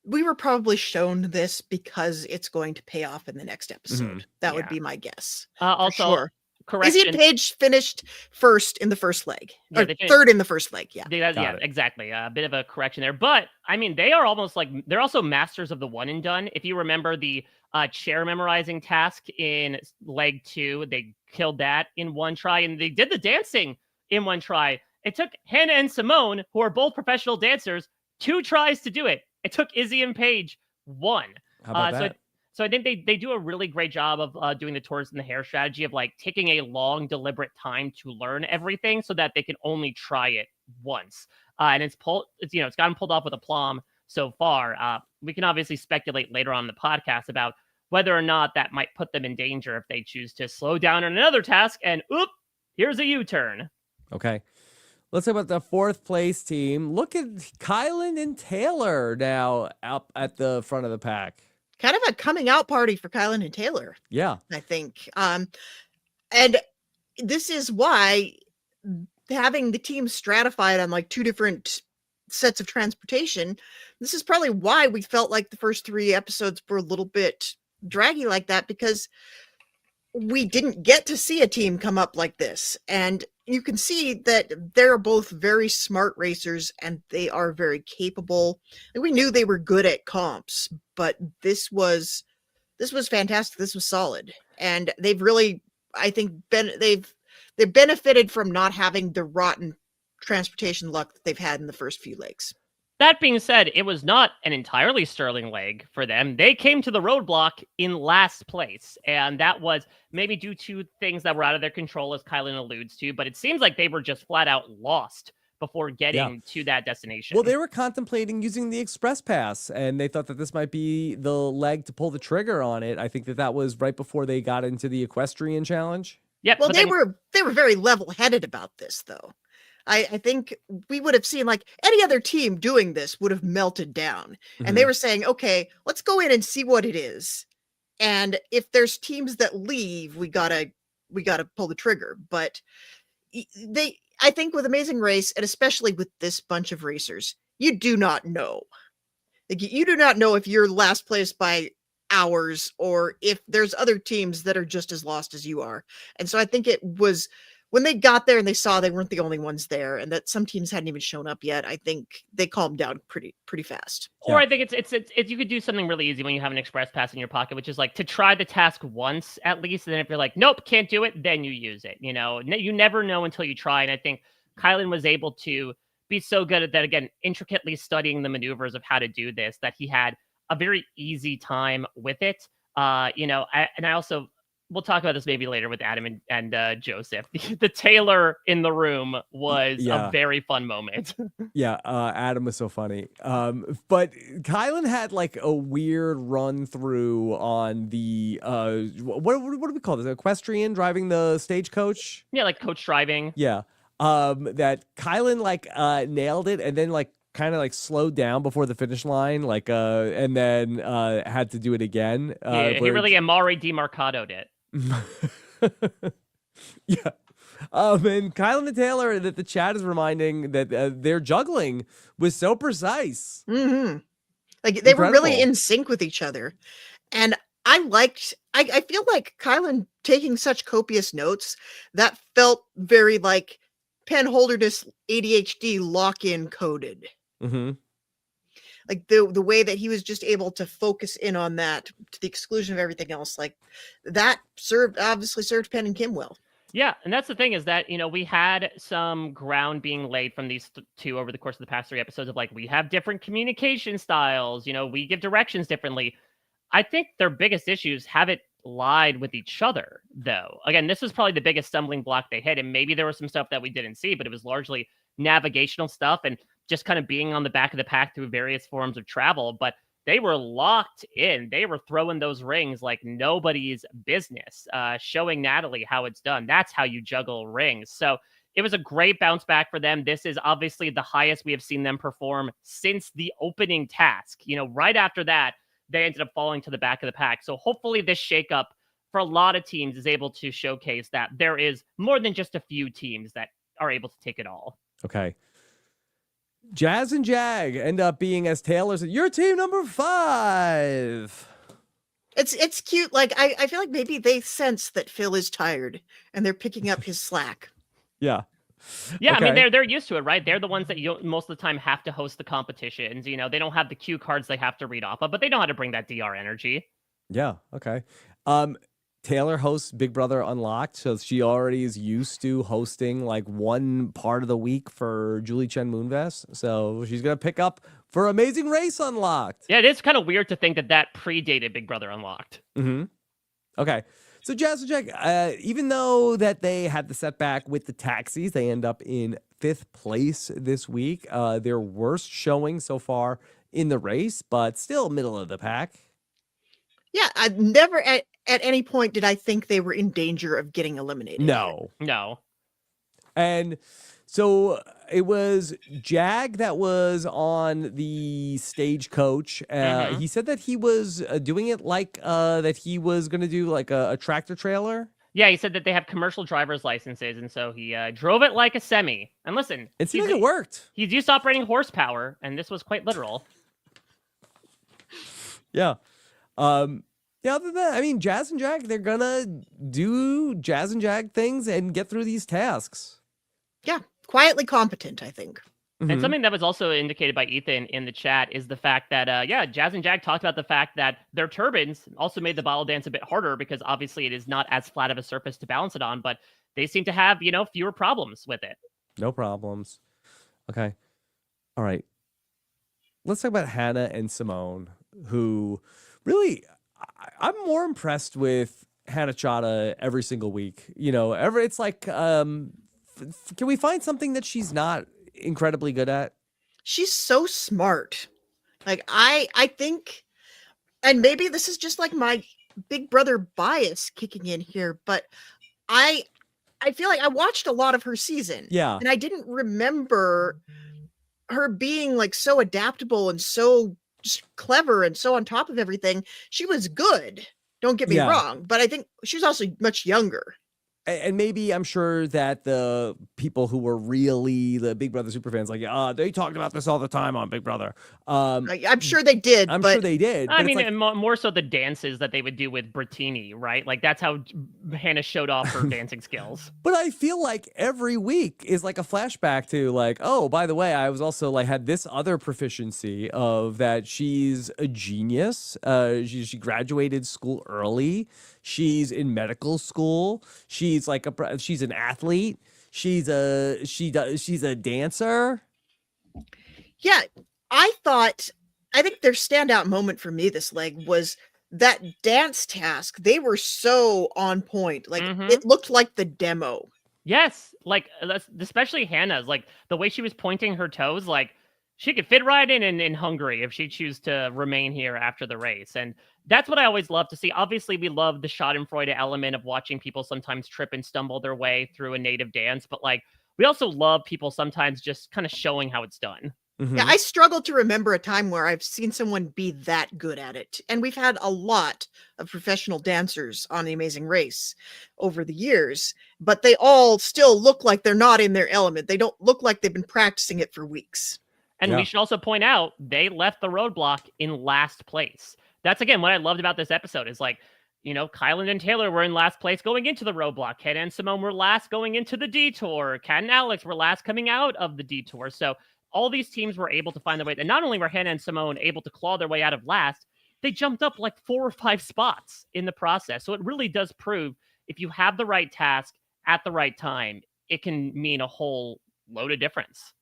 we were probably shown this because it's going to pay off in the next episode. That would be my guess. Also, sure. correction. Izzy and Paige finished first in the first leg, or they third in the first leg. Yeah, yeah, exactly. A bit of a correction there, but I mean, they are almost like they're also masters of the one and done. If you remember the chair memorizing task in leg 2, they killed that in one try, and they did the dancing in one try. It took Hannah and Simone, who are both professional dancers, 2 tries to do it. It took Izzy and Paige 1. How about that? So I think they do a really great job of doing the tortoise and the hare strategy of like taking a long, deliberate time to learn everything so that they can only try it once. And it's gotten pulled off with aplomb so far. We can obviously speculate later on in the podcast about whether or not that might put them in danger if they choose to slow down on another task and here's a U-turn. Okay. Let's talk about the 4th place team. Look at Kylan and Taylor now up at the front of the pack. kind of a coming out party for Kylan and Taylor. Yeah. I think. And this is why having the team stratified on like 2 different sets of transportation, this is probably why we felt like the first 3 episodes were a little bit draggy like that, because we didn't get to see a team come up like this. And you can see that they're both very smart racers and they are very capable. And we knew they were good at comps, but this was fantastic. This was solid. And they've really, I think, they've benefited from not having the rotten transportation luck that they've had in the first few legs. That being said, it was not an entirely sterling leg for them. They came to the roadblock in last place, and that was maybe due to things that were out of their control, as Kylan alludes to, but it seems like they were just flat out lost before getting to that destination. Well, they were contemplating using the express pass, and they thought that this might be the leg to pull the trigger on it. I think that was right before they got into the equestrian challenge. Yep. Well, they were very level-headed about this, though. I think we would have seen, like, any other team doing this would have melted down. And they were saying, okay, let's go in and see what it is. And if there's teams that leave, we gotta pull the trigger. But I think with Amazing Race, and especially with this bunch of racers, you do not know. Like, you do not know if you're last place by hours or if there's other teams that are just as lost as you are. And so I think it was when they got there and they saw they weren't the only ones there and that some teams hadn't even shown up yet, I think they calmed down pretty fast. Or I think it's you could do something really easy when you have an express pass in your pocket, which is like to try the task once at least. And then if you're like, nope, can't do it, then you use it. You know, you never know until you try. And I think Kylan was able to be so good at that, again, intricately studying the maneuvers of how to do this, that he had a very easy time with it. We'll talk about this maybe later with Adam and Joseph. The Taylor in the room was a very fun moment. Adam was so funny. But Kylan had like a weird run through on the what do we call this? Equestrian driving the stagecoach? Yeah, like coach driving. Yeah. That Kylan like nailed it and then like kind of like slowed down before the finish line, like and then had to do it again. He really Amari demarcadoed it. Yeah. And Kylan and Taylor, that the chat is reminding that their juggling was so precise. Mm-hmm. Like they were really in sync with each other. And I feel like Kylan taking such copious notes, that felt very like pen holderness ADHD lock-in coded. Mm-hmm. Like the way that he was just able to focus in on that to the exclusion of everything else, like that obviously served Penn and Kim well. Yeah, and that's the thing is that, we had some ground being laid from these 2 over the course of the past 3 episodes of like, we have different communication styles, we give directions differently. I think their biggest issues haven't lied with each other, though. Again, this was probably the biggest stumbling block they hit, and maybe there was some stuff that we didn't see, but it was largely navigational stuff. And just kind of being on the back of the pack through various forms of travel, but they were locked in. They were throwing those rings like nobody's business, showing Natalie how it's done. That's how you juggle rings. So it was a great bounce back for them. This is obviously the highest we have seen them perform since the opening task. Right after that, they ended up falling to the back of the pack. So hopefully this shakeup for a lot of teams is able to showcase that there is more than just a few teams that are able to take it all. Okay. Jazz and Jag end up being, as Taylor said, your team number 5. It's cute. Like I feel like maybe they sense that Phil is tired and they're picking up his slack. Yeah. Yeah, Okay. I mean, they're used to it, right? They're the ones that most of the time have to host the competitions. They don't have the cue cards they have to read off of, but they know how to bring that DR energy. Yeah. Okay. Taylor hosts Big Brother Unlocked, so she already is used to hosting like one part of the week for Julie Chen Moonves. So she's gonna pick up for Amazing Race Unlocked. Yeah, it is kind of weird to think that predated Big Brother Unlocked. Mm-hmm. Okay. So Jazz and Jag, even though that they had the setback with the taxis, they end up in 5th place this week. Their worst showing so far in the race, but still middle of the pack. Yeah, I never at any point did I think they were in danger of getting eliminated. No. And so it was Jag that was on the stagecoach. He said that he was doing it like that he was going to do like a tractor trailer. Yeah, he said that they have commercial driver's licenses, and so he drove it like a semi. And listen, it seemed like it worked. He's used to operating horsepower, and this was quite literal. Yeah. Yeah, other than that, I mean, Jazz and Jag, they're gonna do Jazz and Jag things and get through these tasks. Yeah, quietly competent, I think. And something that was also indicated by Ethan in the chat is the fact that, Jazz and Jag talked about the fact that their turbines also made the bottle dance a bit harder because obviously it is not as flat of a surface to balance it on, but they seem to have, fewer problems with it. No problems. Okay. All right. Let's talk about Hannah and Simone, who really, I'm more impressed with Hannah Chata every single week. It's like, can we find something that she's not incredibly good at? She's so smart. Like I think, and maybe this is just like my Big Brother bias kicking in here, but I feel like I watched a lot of her season. Yeah. And I didn't remember her being like so adaptable and so just clever and so on top of everything. She was good. Don't get me wrong, but I think she's also much younger. And maybe I'm sure that the people who were really the Big Brother superfans, like, they talked about this all the time on Big Brother. I'm sure they did. I'm sure they did. I mean, and more so the dances that they would do with Brittini, right? Like that's how Hannah showed off her dancing skills. But I feel like every week is like a flashback to like, oh, by the way, I was also like had this other proficiency of that she's a genius. She graduated school early. She's in medical school. She's like she's an athlete. She's a dancer. Yeah, I think their standout moment for me this leg was that dance task. They were so on point. Like it looked like the demo. Yes, like especially Hannah's, like the way she was pointing her toes, like she could fit right in Hungary if she choose to remain here after the race. And that's what I always love to see. Obviously, we love the Schadenfreude element of watching people sometimes trip and stumble their way through a native dance. But like, we also love people sometimes just kind of showing how it's done. Mm-hmm. Yeah, I struggle to remember a time where I've seen someone be that good at it. And we've had a lot of professional dancers on The Amazing Race over the years, but they all still look like they're not in their element. They don't look like they've been practicing it for weeks. And we should also point out, they left the roadblock in last place. That's, again, what I loved about this episode is like, Kyland and Taylor were in last place going into the roadblock. Hannah and Simone were last going into the detour. Kat and Alex were last coming out of the detour. So all these teams were able to find their way. And not only were Hannah and Simone able to claw their way out of last, they jumped up like 4 or 5 spots in the process. So it really does prove if you have the right task at the right time, it can mean a whole load of difference.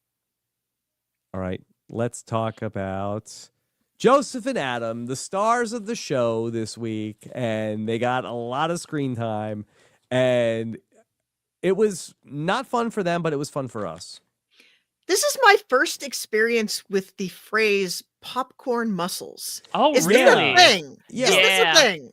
All right, let's talk about Joseph and Adam, the stars of the show this week, and they got a lot of screen time, and it was not fun for them, but it was fun for us. This is my first experience with the phrase popcorn muscles. Oh, Is really? this a thing? Yeah. Is this Yeah. a thing?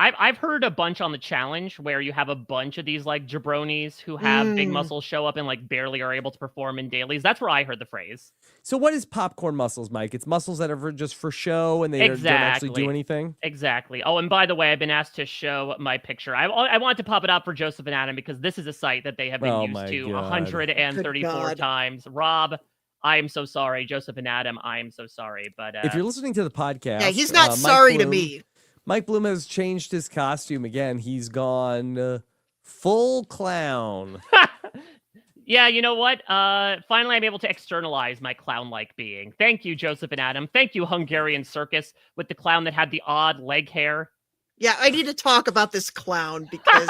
I've heard a bunch on the challenge where you have a bunch of these like jabronis who have big Mm. muscles show up and like barely are able to perform in dailies. That's where I heard the phrase. So what is popcorn muscles, Mike? It's muscles that are just for show and they don't actually do Exactly. anything? Exactly. Oh, and by the way, I've been asked to show my picture. I wanted to pop it up for Joseph and Adam because this is a site that they have been Oh used my to God. 134 Good God. times. Rob, I am so sorry. Joseph and Adam, I am so sorry. But If you're listening to the podcast, Yeah, he's not Mike sorry to Bloom- me. Mike Bloom has changed his costume again. He's gone full clown. yeah, you know what? Finally, I'm able to externalize my clown-like being. Thank you, Joseph and Adam. Thank you, Hungarian Circus, with the clown that had the odd leg hair. Yeah, I need to talk about this clown because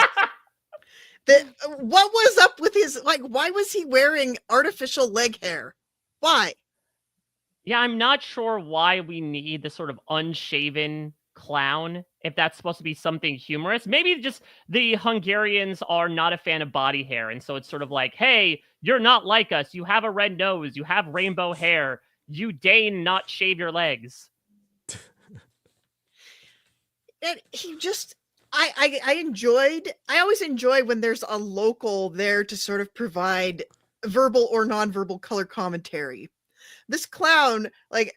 what was up with his, like, why was he wearing artificial leg hair? Why? Yeah, I'm not sure why we need this sort of unshaven clown, if that's supposed to be something humorous. Maybe just the Hungarians are not a fan of body hair, and so it's sort of like, hey, you're not like us. You have a red nose. You have rainbow hair. You deign not shave your legs. And he just, I always enjoy when there's a local there to sort of provide verbal or nonverbal color commentary. This clown, like,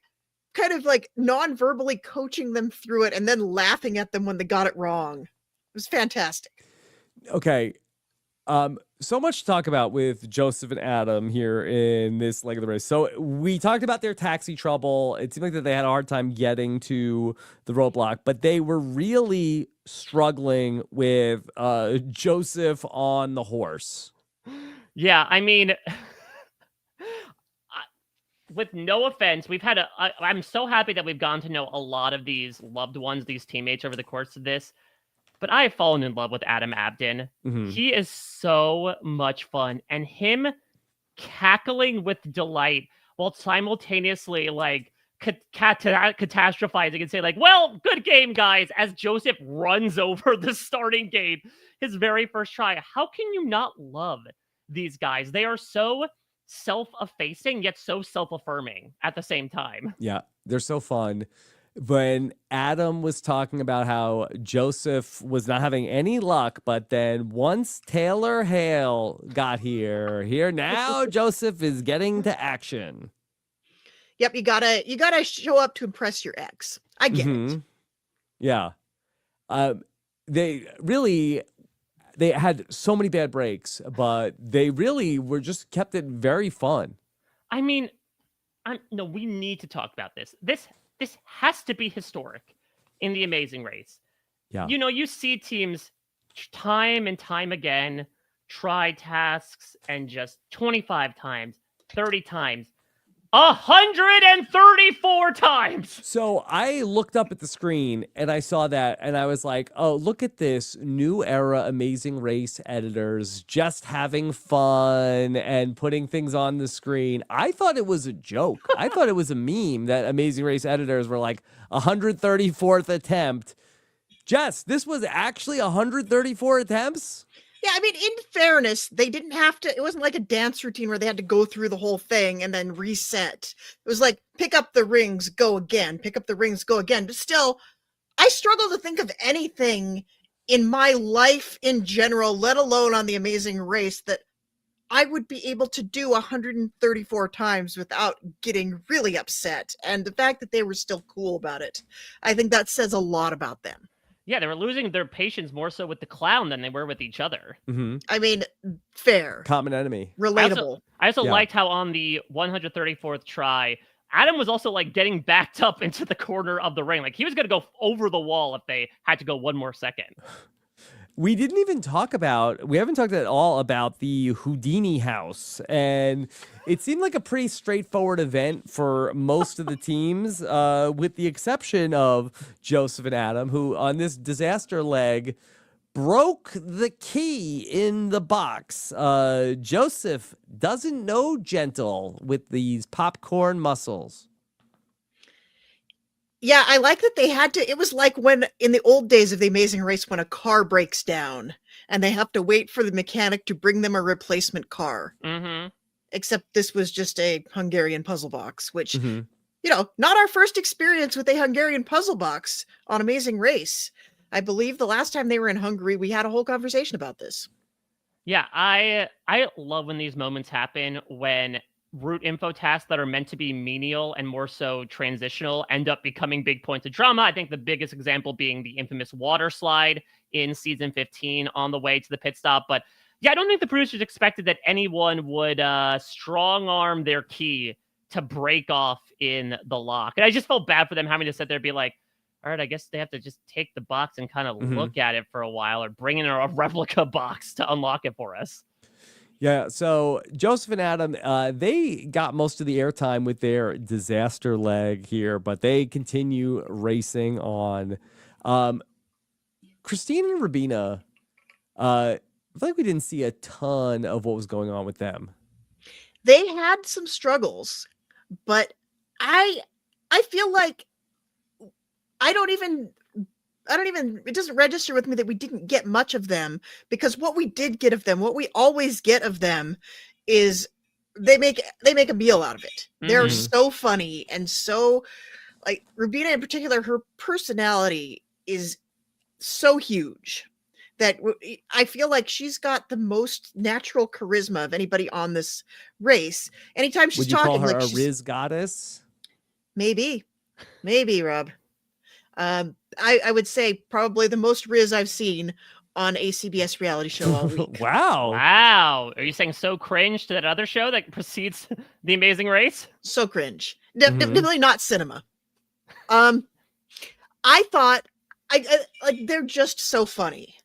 kind of like non-verbally coaching them through it and then laughing at them when they got it wrong. It was fantastic. Okay. So much to talk about with Joseph and Adam here in this leg of the race. So we talked about their taxi trouble. It seemed like that they had a hard time getting to the roadblock, but they were really struggling with Joseph on the horse. Yeah, I mean, with no offense, we've had I'm so happy that we've gotten to know a lot of these loved ones, these teammates over the course of this. But I have fallen in love with Adam Abden. Mhm. He is so much fun. And him cackling with delight while simultaneously like catastrophizing and say like, well, good game, guys, as Joseph runs over the starting gate, his very first try. How can you not love these guys? They are so self-effacing yet so self-affirming at the same time. Yeah, they're so fun. When Adam was talking about how Joseph was not having any luck, but then once Taylor Hale got here now Joseph is getting to action. Yep, you gotta show up to impress your ex. I get it. Mhm. Yeah. They had so many bad breaks, but they really were just kept it very fun. I mean, no, we need to talk about this. This has to be historic in the Amazing Race. Yeah. You know, you see teams time and time again try tasks and just 25 times, 30 times, 134 times. So I looked up at the screen and I saw that and I was like, oh, look at this new era Amazing Race editors just having fun and putting things on the screen. I thought it was a joke. I thought it was a meme that Amazing Race editors were like 134th attempt. Jess, this was actually 134 attempts? Yeah, I mean, in fairness, they didn't have to, it wasn't like a dance routine where they had to go through the whole thing and then reset. It was like, pick up the rings, go again, pick up the rings, go again. But still, I struggle to think of anything in my life in general, let alone on the Amazing Race, that I would be able to do 134 times without getting really upset. And the fact that they were still cool about it, I think that says a lot about them. Yeah, they were losing their patience more so with the clown than they were with each other. Mm-hmm. I mean, fair. Common enemy. Relatable. I also Yeah. liked how on the 134th try, Adam was also like getting backed up into the corner of the ring. Like he was going to go over the wall if they had to go one more second. We didn't even we haven't talked at all about the Houdini house. And it seemed like a pretty straightforward event for most of the teams, with the exception of Joseph and Adam, who on this disaster leg broke the key in the box. Joseph doesn't know gentle with these popcorn muscles. Yeah, I like that they had to, it was like when in the old days of the Amazing Race when a car breaks down and they have to wait for the mechanic to bring them a replacement car. Mm-hmm. except this was just a Hungarian puzzle box, which, Mm-hmm. Not our first experience with a Hungarian puzzle box on Amazing Race. I believe the last time they were in Hungary, we had a whole conversation about this. Yeah, I love when these moments happen when route info tasks that are meant to be menial and more so transitional end up becoming big points of drama. I think the biggest example being the infamous water slide in season 15 on the way to the pit stop. But yeah, I don't think the producers expected that anyone would strong arm their key to break off in the lock. And I just felt bad for them having to sit there and be like, all right, I guess they have to just take the box and kind of look at it for a while, or bring in a replica box to unlock it for us. Yeah, so Joseph and Adam, they got most of the airtime with their disaster leg here, but they continue racing on. Christine and Rabina, I feel like we didn't see a ton of what was going on with them. They had some struggles, but I feel like I don't even, it doesn't register with me that we didn't get much of them, because what we did get of them, what we always get of them, is they make a meal out of it. They're so funny, and so, like, Rubina in particular, her personality is so huge that I feel like she's got the most natural charisma of anybody on this race. Anytime she's Would you talking, call her like, a Riz goddess? maybe, Rob. I would say probably the most Riz I've seen on a CBS reality show all week. Wow. Wow. Are you saying so cringe to that other show that precedes The Amazing Race? So cringe. Definitely not cinema. I thought, like, they're just so funny.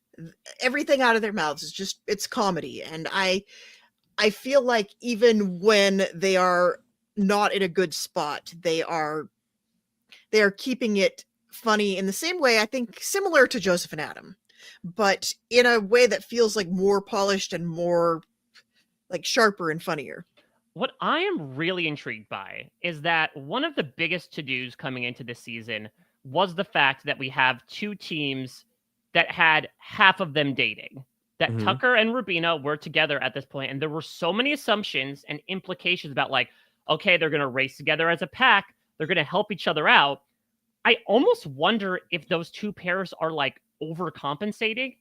Everything out of their mouths is just, it's comedy. And I feel like even when they are not in a good spot, they are keeping it funny in the same way, I think, similar to Joseph and Adam, but in a way that feels like more polished and more like sharper and funnier. What I am really intrigued by is that one of the biggest to-dos coming into this season was the fact that we have two teams that had half of them dating. That Tucker and Rubina were together at this point, and there were so many assumptions and implications about, like, okay, they're going to race together as a pack, they're going to help each other out. I almost wonder if those two pairs are, like, overcompensating.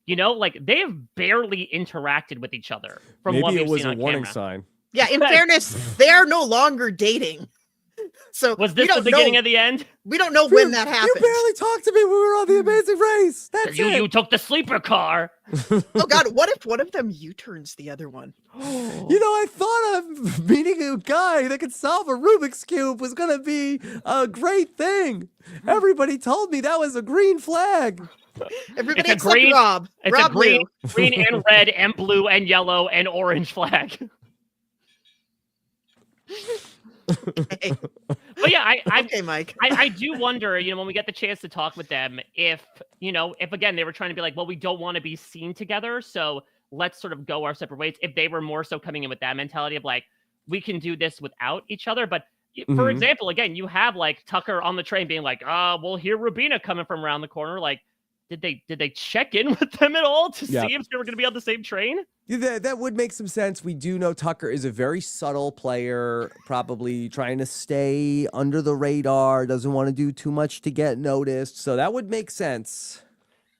Like, they have barely interacted with each other from what Maybe we've it was seen a on warning camera. sign. Yeah, in fairness, they are no longer dating. So Was this the beginning of the end? We don't know when that happened. You barely talked to me when we were on The Amazing Race. That's it. You took the sleeper car. Oh God, what if one of them U-turns the other one? I thought of meeting a guy that could solve a Rubik's Cube was going to be a great thing. Everybody told me that was a green flag. Everybody It's a except green- Rob. It's Rob a green, knew. green and red and blue and yellow and orange flag. Okay. But yeah, I Okay, Mike. I do wonder, when we get the chance to talk with them, if again, they were trying to be like, well, we don't want to be seen together, so let's sort of go our separate ways. If they were more so coming in with that mentality of like, we can do this without each other. But for example, again, you have like Tucker on the train being like, we'll hear Rubina coming from around the corner. Like, did they check in with them at all to see if they were going to be on the same train? Yeah, that would make some sense. We do know Tucker is a very subtle player, probably trying to stay under the radar, doesn't want to do too much to get noticed. So that would make sense.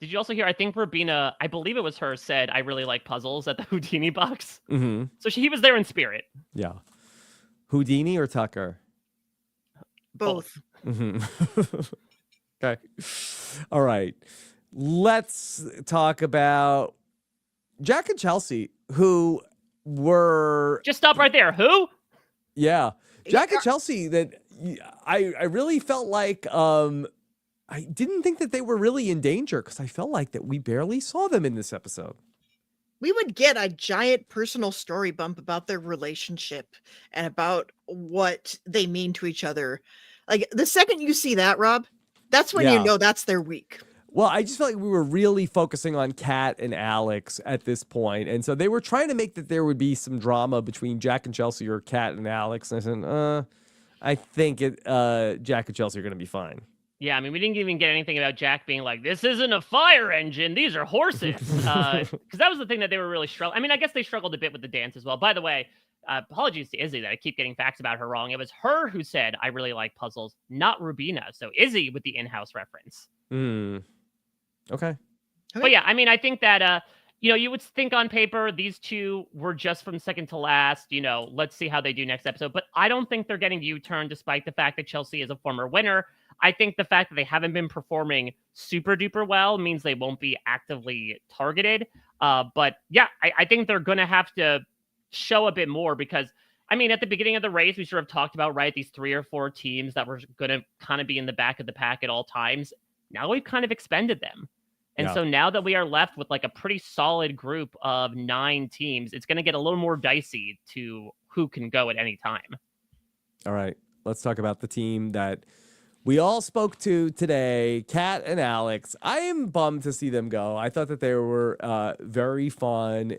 Did you also hear, I think Rubina, I believe it was her, said, I really like puzzles at the Houdini box. So he was there in spirit. Yeah. Houdini or Tucker? Both. Okay. All right. Let's talk about Jack and Chelsea, who were... Just stop right there. Who? Yeah. Jack and Chelsea, that I really felt like... I didn't think that they were really in danger because I felt like that we barely saw them in this episode. We would get a giant personal story bump about their relationship and about what they mean to each other. Like, the second you see that, Rob, that's when you know that's their week. Well, I just felt like we were really focusing on Kat and Alex at this point. And so they were trying to make that there would be some drama between Jack and Chelsea or Kat and Alex. And I said, I think Jack and Chelsea are going to be fine. Yeah, I mean, we didn't even get anything about Jack being like, this isn't a fire engine, these are horses. Because that was the thing that they were really struggling. I mean, I guess they struggled a bit with the dance as well. By the way, apologies to Izzy that I keep getting facts about her wrong. It was her who said, I really like puzzles, not Rubina. So Izzy with the in-house reference. Okay. But yeah, I mean, I think that, you would think on paper, these two were just from second to last, let's see how they do next episode. But I don't think they're getting U-turn despite the fact that Chelsea is a former winner. I think the fact that they haven't been performing super duper well means they won't be actively targeted. But yeah, I think they're going to have to show a bit more because, I mean, at the beginning of the race, we sort of talked about, right, these 3 or 4 teams that were going to kind of be in the back of the pack at all times. Now we've kind of expended them. And so now that we are left with like a pretty solid group of 9 teams, it's going to get a little more dicey to who can go at any time. All right. Let's talk about the team that we all spoke to today, Kat and Alex. I am bummed to see them go. I thought that they were very fun.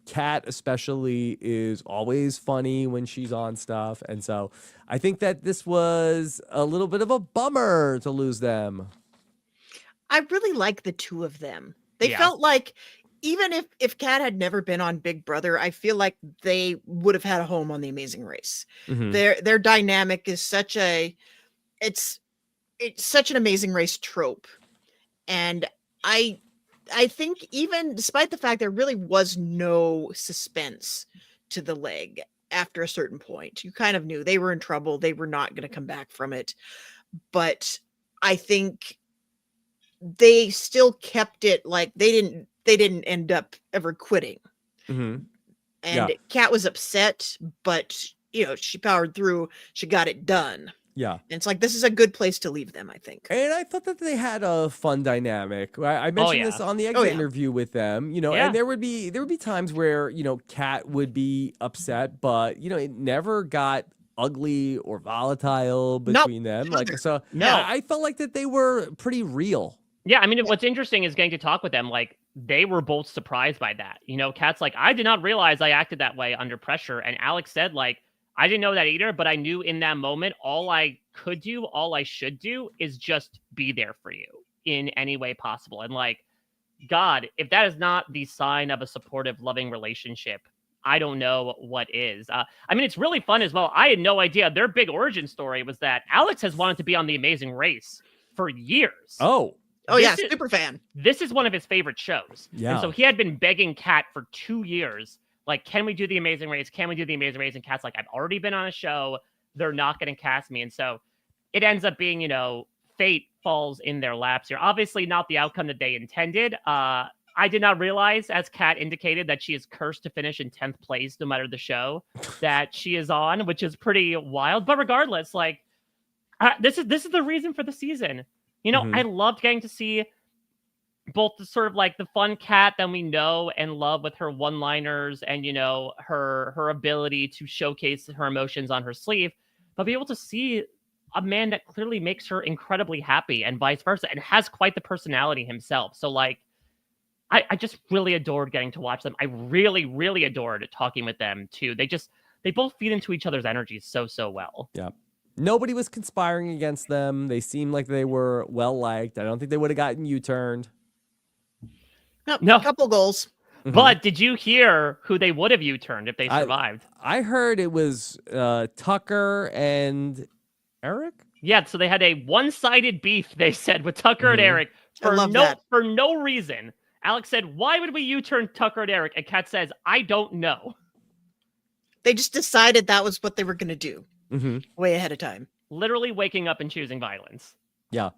Kat especially is always funny when she's on stuff. And so I think that this was a little bit of a bummer to lose them. I really like the 2 of them. They felt like, even if Kat had never been on Big Brother, I feel like they would have had a home on The Amazing Race. Their dynamic is such it's such an Amazing Race trope. And I think even despite the fact there really was no suspense to the leg after a certain point, you kind of knew they were in trouble. They were not going to come back from it. But I think they still kept it like they didn't end up ever quitting. And Kat was upset, but she powered through. She got it done. Yeah. And it's like, this is a good place to leave them, I think. And I thought that they had a fun dynamic. I mentioned this on the exit interview with them, and there would be times where, Kat would be upset, but, it never got ugly or volatile between them. Like, so I felt like that they were pretty real. Yeah, I mean, what's interesting is getting to talk with them. Like, they were both surprised by that. Kat's like, I did not realize I acted that way under pressure. And Alex said, like, I didn't know that either, but I knew in that moment, all I could do, all I should do is just be there for you in any way possible. And like, God, if that is not the sign of a supportive, loving relationship, I don't know what is. I mean, it's really fun as well. I had no idea. Their big origin story was that Alex has wanted to be on The Amazing Race for years. Oh, yeah, super fan. This is one of his favorite shows. Yeah. And so he had been begging Kat for 2 years, like, can we do The Amazing Race? Can we do The Amazing Race? And Kat's like, I've already been on a show. They're not going to cast me. And so it ends up being, fate falls in their laps here. Obviously not the outcome that they intended. I did not realize, as Kat indicated, that she is cursed to finish in 10th place, no matter the show that she is on, which is pretty wild. But regardless, like, this is the reason for the season. I loved getting to see both the sort of like the fun Kat that we know and love with her one-liners and, her ability to showcase her emotions on her sleeve, but be able to see a man that clearly makes her incredibly happy and vice versa and has quite the personality himself. So like, I just really adored getting to watch them. I really, really adored talking with them too. They both feed into each other's energies so well. Yeah. Nobody was conspiring against them. They seemed like they were well-liked. I don't think they would have gotten U-turned. No. A couple goals. But did you hear who they would have U-turned if they survived? I heard it was Tucker and Eric. Yeah, so they had a one-sided beef, they said, with Tucker and Eric for no reason. Alex said, why would we U-turn Tucker and Eric? And Kat says, I don't know. They just decided that was what they were going to do. Way ahead of time. Literally waking up and choosing violence. Yeah.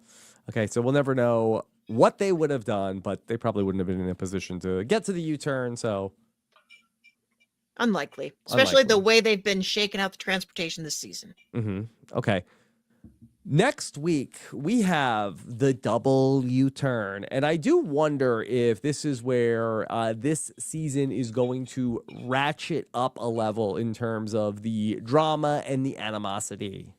Okay, so we'll never know what they would have done, but they probably wouldn't have been in a position to get to the U-turn, so... Unlikely. Especially the way they've been shaking out the transportation this season. Okay. Next week, we have the double U-turn, and I do wonder if this is where this season is going to ratchet up a level in terms of the drama and the animosity.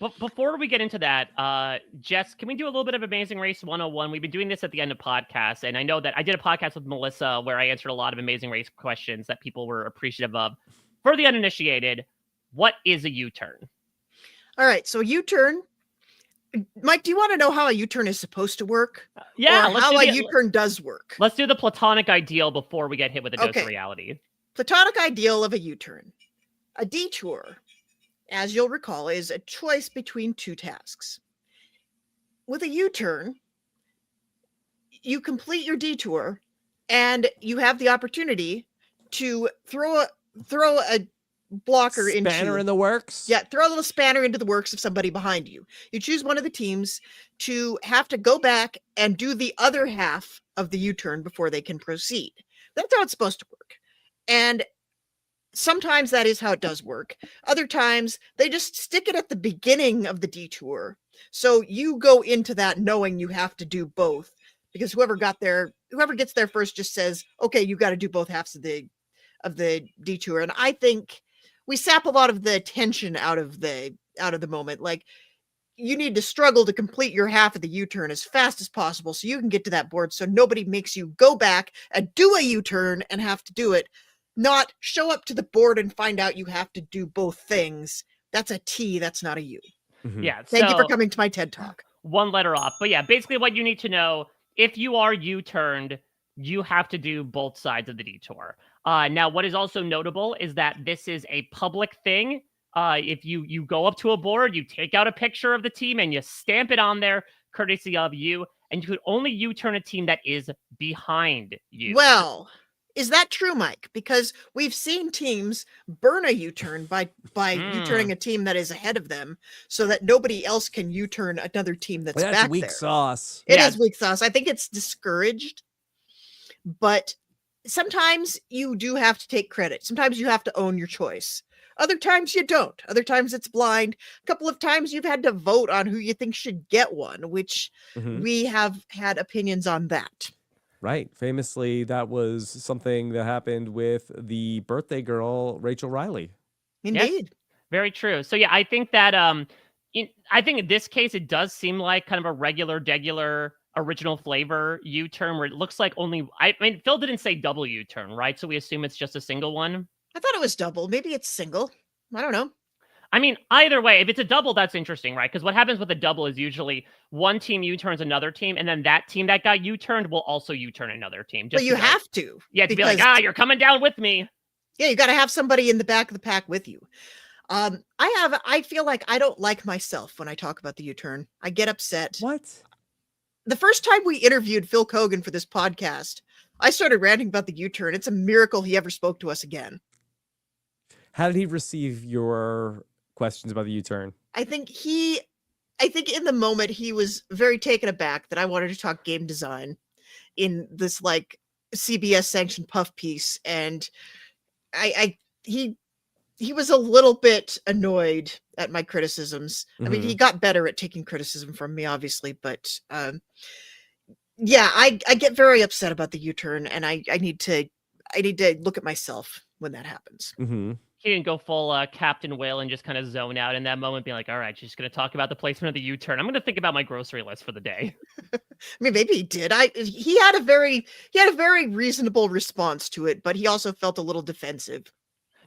But before we get into that, Jess, can we do a little bit of Amazing Race 101? We've been doing this at the end of podcasts, and I know that I did a podcast with Melissa where I answered a lot of Amazing Race questions that people were appreciative of. For the uninitiated, what is a U-turn? All right, so U-turn. Mike, do you want to know how a U-turn is supposed to work? Yeah, or how a U-turn does work. Let's do the platonic ideal before we get hit with a dose of reality. Platonic ideal of a U-turn. A detour, as you'll recall, is a choice between two tasks. With a U-turn, you complete your detour and you have the opportunity to throw a blocker Spanner in the works. Yeah, throw a little spanner into the works of somebody behind you. You choose one of the teams to have to go back and do the other half of the U-turn before they can proceed. That's how it's supposed to work. And sometimes that is how it does work. Other times they just stick it at the beginning of the detour. So you go into that knowing you have to do both, because whoever gets there first just says, okay, you got to do both halves of the detour. And I think we sap a lot of the tension out of the moment. Like, you need to struggle to complete your half of the U-turn as fast as possible so you can get to that board, so nobody makes you go back and do a U-turn and have to do it, not show up to the board and find out you have to do both things. That's a T, that's not a U. Mhm. Yeah. Thank you for so- coming to my TED Talk. one letter off. But yeah, basically what you need to know, if you are U-turned, you have to do both sides of the detour. Now, what is also notable is that this is a public thing. If you go up to a board, you take out a picture of the team and you stamp it on there, courtesy of you, and you could only U-turn a team that is behind you. Well, is that true, Mike? Because we've seen teams burn a U-turn by U-turning a team that is ahead of them, so that nobody else can U-turn another team that's Well, that's back weak there. sauce. It Yeah. is weak sauce. I think it's discouraged, but sometimes you do have to take credit. Sometimes you have to own your choice. Other times you don't. Other times it's blind. A couple of times you've had to vote on who you think should get one, which Mhm. we have had opinions on that. Right. Famously, that was something that happened with the birthday girl, Rachel Riley. Indeed. Very true. So yeah, I think that I think in this case it does seem like kind of a regular original flavor U-turn, where it looks like only I mean Phil didn't say double U-turn, right? So we assume it's just a single one. I thought it was double. Maybe it's single. I don't know. I mean, either way, if it's a double, that's interesting, right? Because what happens with a double is usually one team U-turns another team, and then that team that got U-turned will also U-turn another team. But you to, like, have to. yeah, to be like, because- you're coming down with me. Yeah, you got to have somebody in the back of the pack with you. I feel like I don't like myself when I talk about the U-turn. I get upset. What? The first time we interviewed Phil Kogan for this podcast, I started ranting about the U-turn. It's a miracle he ever spoke to us again. How did he receive your questions about the U-turn? I think in the moment he was very taken aback that I wanted to talk game design in this like CBS sanctioned puff piece, and he was a little bit annoyed at my criticisms. I mean, he got better at taking criticism from me, obviously, but yeah, I get very upset about the U-turn, and I need to look at myself when that happens. Mm-hmm. He didn't go full Captain Whale and just kind of zone out in that moment, being like, all right, she's going to talk about the placement of the U-turn. I'm going to think about my grocery list for the day. I mean, maybe he did. He had a very reasonable response to it, but he also felt a little defensive.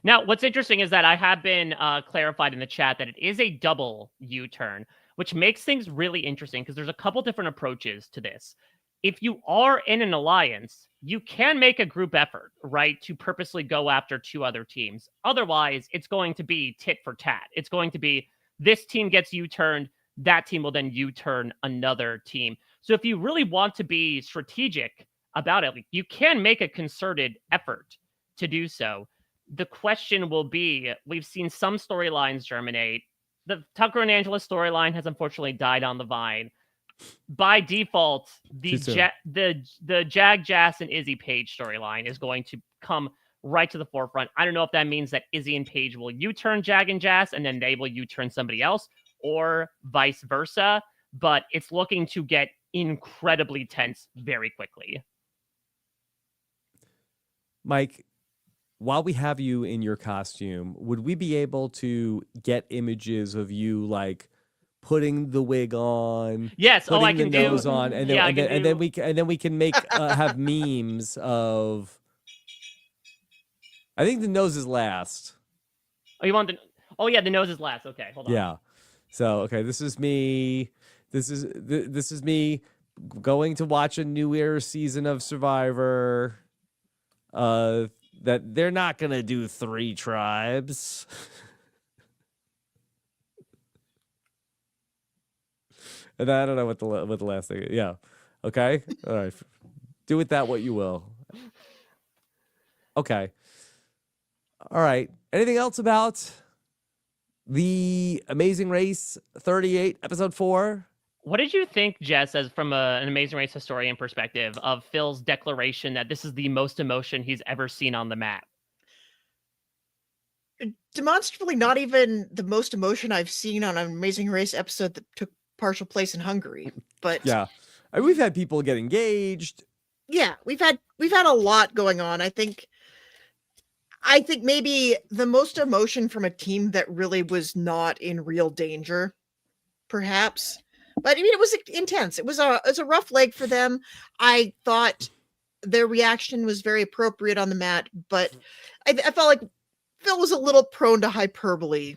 Now, what's interesting is that I have been clarified in the chat that it is a double U-turn, which makes things really interesting because there's a couple different approaches to this. If you are in an alliance, you can make a group effort, right, to purposely go after two other teams. Otherwise, it's going to be tit for tat. It's going to be this team gets U-turned, that team will then U-turn another team. So if you really want to be strategic about it, you can make a concerted effort to do so. The question will be, we've seen some storylines germinate. The Tucker and Angela storyline has unfortunately died on the vine. By default, the Jag, Jess, and Izzy Page storyline is going to come right to the forefront. I don't know if that means that Izzy and Page will U-turn Jag and Jess, and then they will U-turn somebody else, or vice versa. But it's looking to get incredibly tense very quickly. Mike, while we have you in your costume, would we be able to get images of you like putting the wig on? Yes. Putting I the can nose do. on, and then Yeah, and then we can make have memes of. I think the nose is last. Oh, you want the? Oh yeah, the nose is last. Okay, hold on. Yeah. So okay, this is me. This is me going to watch a New Year's season of Survivor. that they're not going to do 3 tribes. And I don't know what the last thing is. Yeah. Okay. All right. Do with that what you will. Okay. All right. Anything else about the Amazing Race 38, episode 4? What did you think, Jess, as from an Amazing Race historian perspective, of Phil's declaration that this is the most emotion he's ever seen on the mat? Demonstrably not even the most emotion I've seen on an Amazing Race episode that took partial place in Hungary. But Yeah. I mean, we've had people get engaged. yeah, we've had a lot going on. I think maybe the most emotion from a team that really was not in real danger, perhaps. But I mean, it was intense. It was a rough leg for them. I thought their reaction was very appropriate on the mat, but I felt like Phil was a little prone to hyperbole,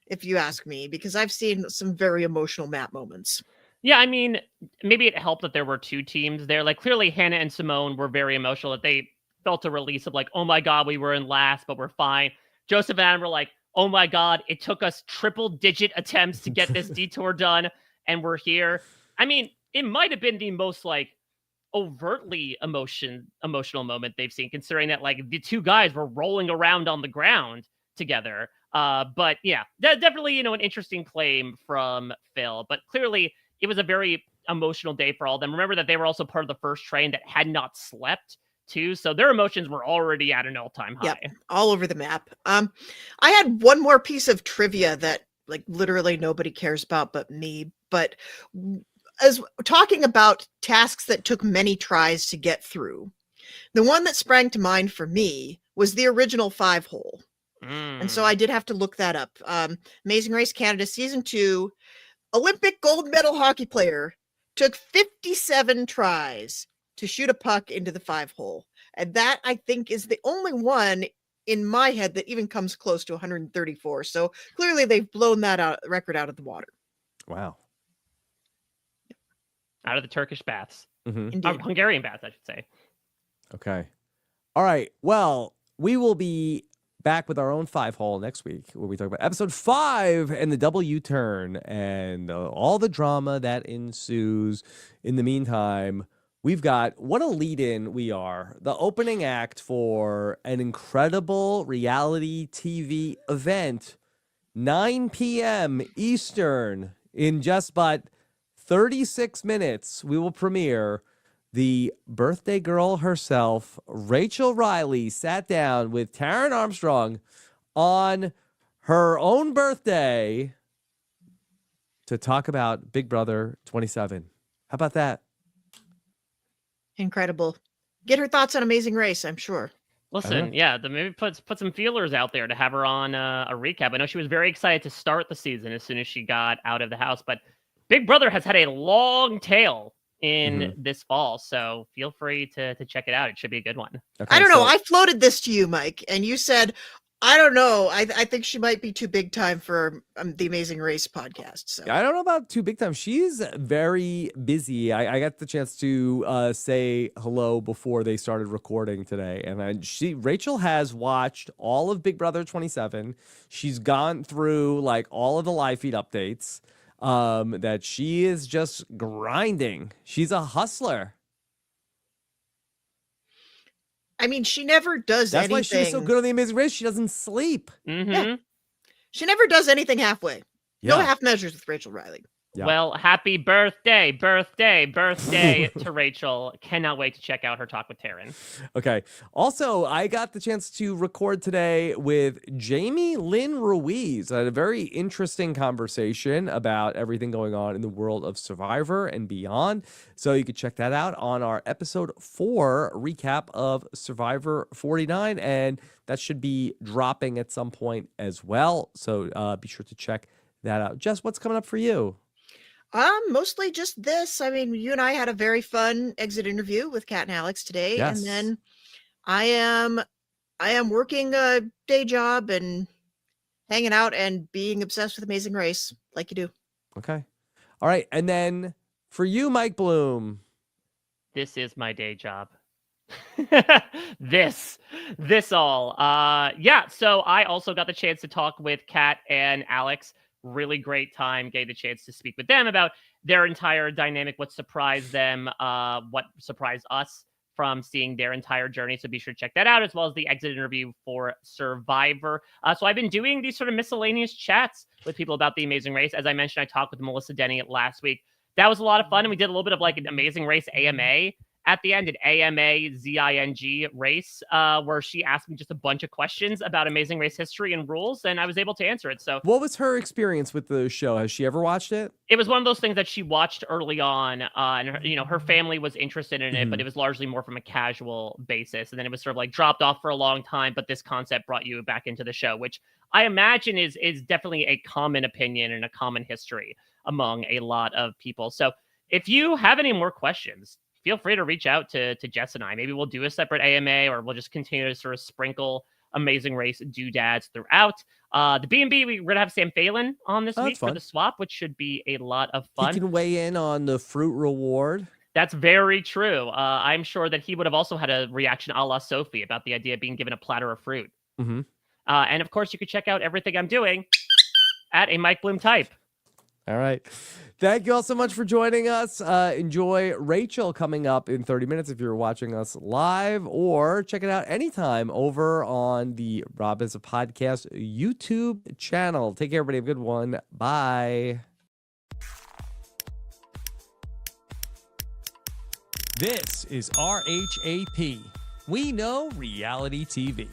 if you ask me, because I've seen some very emotional mat moments. Yeah, I mean, maybe it helped that there were 2 teams there. Like, clearly Hannah and Simone were very emotional, that they felt a release of like, oh my God, we were in last, but we're fine. Joseph and Adam were like, oh my God, it took us triple-digit attempts to get this detour done, and we're here. I mean, it might have been the most like overtly emotional moment they've seen, considering that like the 2 guys were rolling around on the ground together. But yeah, definitely, an interesting claim from Phil. But clearly, it was a very emotional day for all of them. Remember that they were also part of the first train that had not slept too, so their emotions were already at an all-time high. Yep, all over the map. I had one more piece of trivia that like literally nobody cares about but me. But as talking about tasks that took many tries to get through, the one that sprang to mind for me was the original 5-hole. And so I did have to look that up. Amazing Race Canada Season 2, Olympic gold medal hockey player, took 57 tries to shoot a puck into the 5-hole. And that, I think, is the only one in my head that even comes close to 134. So clearly they've blown that record out of the water. Wow. Out of the Turkish baths. Indeed. Hungarian baths, I should say. Okay. All right. Well, we will be back with our own 5-hole next week, where we talk about episode 5 and the double U-turn and all the drama that ensues. In the meantime, we've got, what a lead-in we are, the opening act for an incredible reality TV event, 9 p.m. Eastern. In just but 36 minutes, we will premiere the birthday girl herself, Rachel Riley, sat down with Taryn Armstrong on her own birthday to talk about Big Brother 27. How about that? Incredible. Get her thoughts on Amazing Race, I'm sure. Listen, yeah, maybe put some feelers out there to have her on a recap. I know she was very excited to start the season as soon as she got out of the house, but Big Brother has had a long tail in this fall, so feel free to check it out. It should be a good one. Okay, I don't know. I floated this to you, Mike, and you said, I don't know. I think she might be too big time for the Amazing Race podcast. So I don't know about too big time. She's very busy. I got the chance to say hello before they started recording today, and Rachel has watched all of Big Brother 27. She's gone through like all of the live feed updates. That she is just grinding. She's a hustler. I mean, she never does That's anything. why she was so good on The Amazing Race. She doesn't sleep. Yeah. She never does anything halfway. No half measures with Rachel Riley. Yeah. Well, happy birthday to Rachel. Cannot wait to check out her talk with Taryn. Okay. Also, I got the chance to record today with Jamie Lynn Ruiz. I had a very interesting conversation about everything going on in the world of Survivor and beyond. So you could check that out on our episode 4 recap of Survivor 49. And that should be dropping at some point as well. So be sure to check that out. Jess, what's coming up for you? Mostly just this. I mean, you and I had a very fun exit interview with Kat and Alex today. Yes. And then I am working a day job and hanging out and being obsessed with Amazing Race like you do. Okay. All right. And then for you, Mike Bloom. This is my day job. this all. Yeah, so I also got the chance to talk with Kat and Alex. Really great time getting the chance to speak with them about their entire dynamic, what surprised them, what surprised us from seeing their entire journey. So be sure to check that out, as well as the exit interview for Survivor. So I've been doing these sort of miscellaneous chats with people about the Amazing Race. As I mentioned, I talked with Melissa Denny last week. That was a lot of fun, and we did a little bit of like an Amazing Race AMA at the end, an AMAZING race, where she asked me just a bunch of questions about Amazing Race history and rules, and I was able to answer it. So, what was her experience with the show? Has she ever watched it? It was one of those things that she watched early on, and her family was interested in it, but it was largely more from a casual basis, and then it was sort of like dropped off for a long time. But this concept brought you back into the show, which I imagine is definitely a common opinion and a common history among a lot of people. So, if you have any more questions, feel free to reach out to Jess and I. Maybe we'll do a separate AMA, or we'll just continue to sort of sprinkle Amazing Race doodads throughout. The B&B, we're going to have Sam Phelan on this week for the swap, which should be a lot of fun. He can weigh in on the fruit reward. That's very true. I'm sure that he would have also had a reaction a la Sophie about the idea of being given a platter of fruit. And of course, you can check out everything I'm doing at a Mike Bloom type. All right. Thank you all so much for joining us. Enjoy Rachel coming up in 30 minutes if you're watching us live, or check it out anytime over on the Rob is a Podcast YouTube channel. Take care, everybody. Have a good one. Bye. This is RHAP. We know reality TV.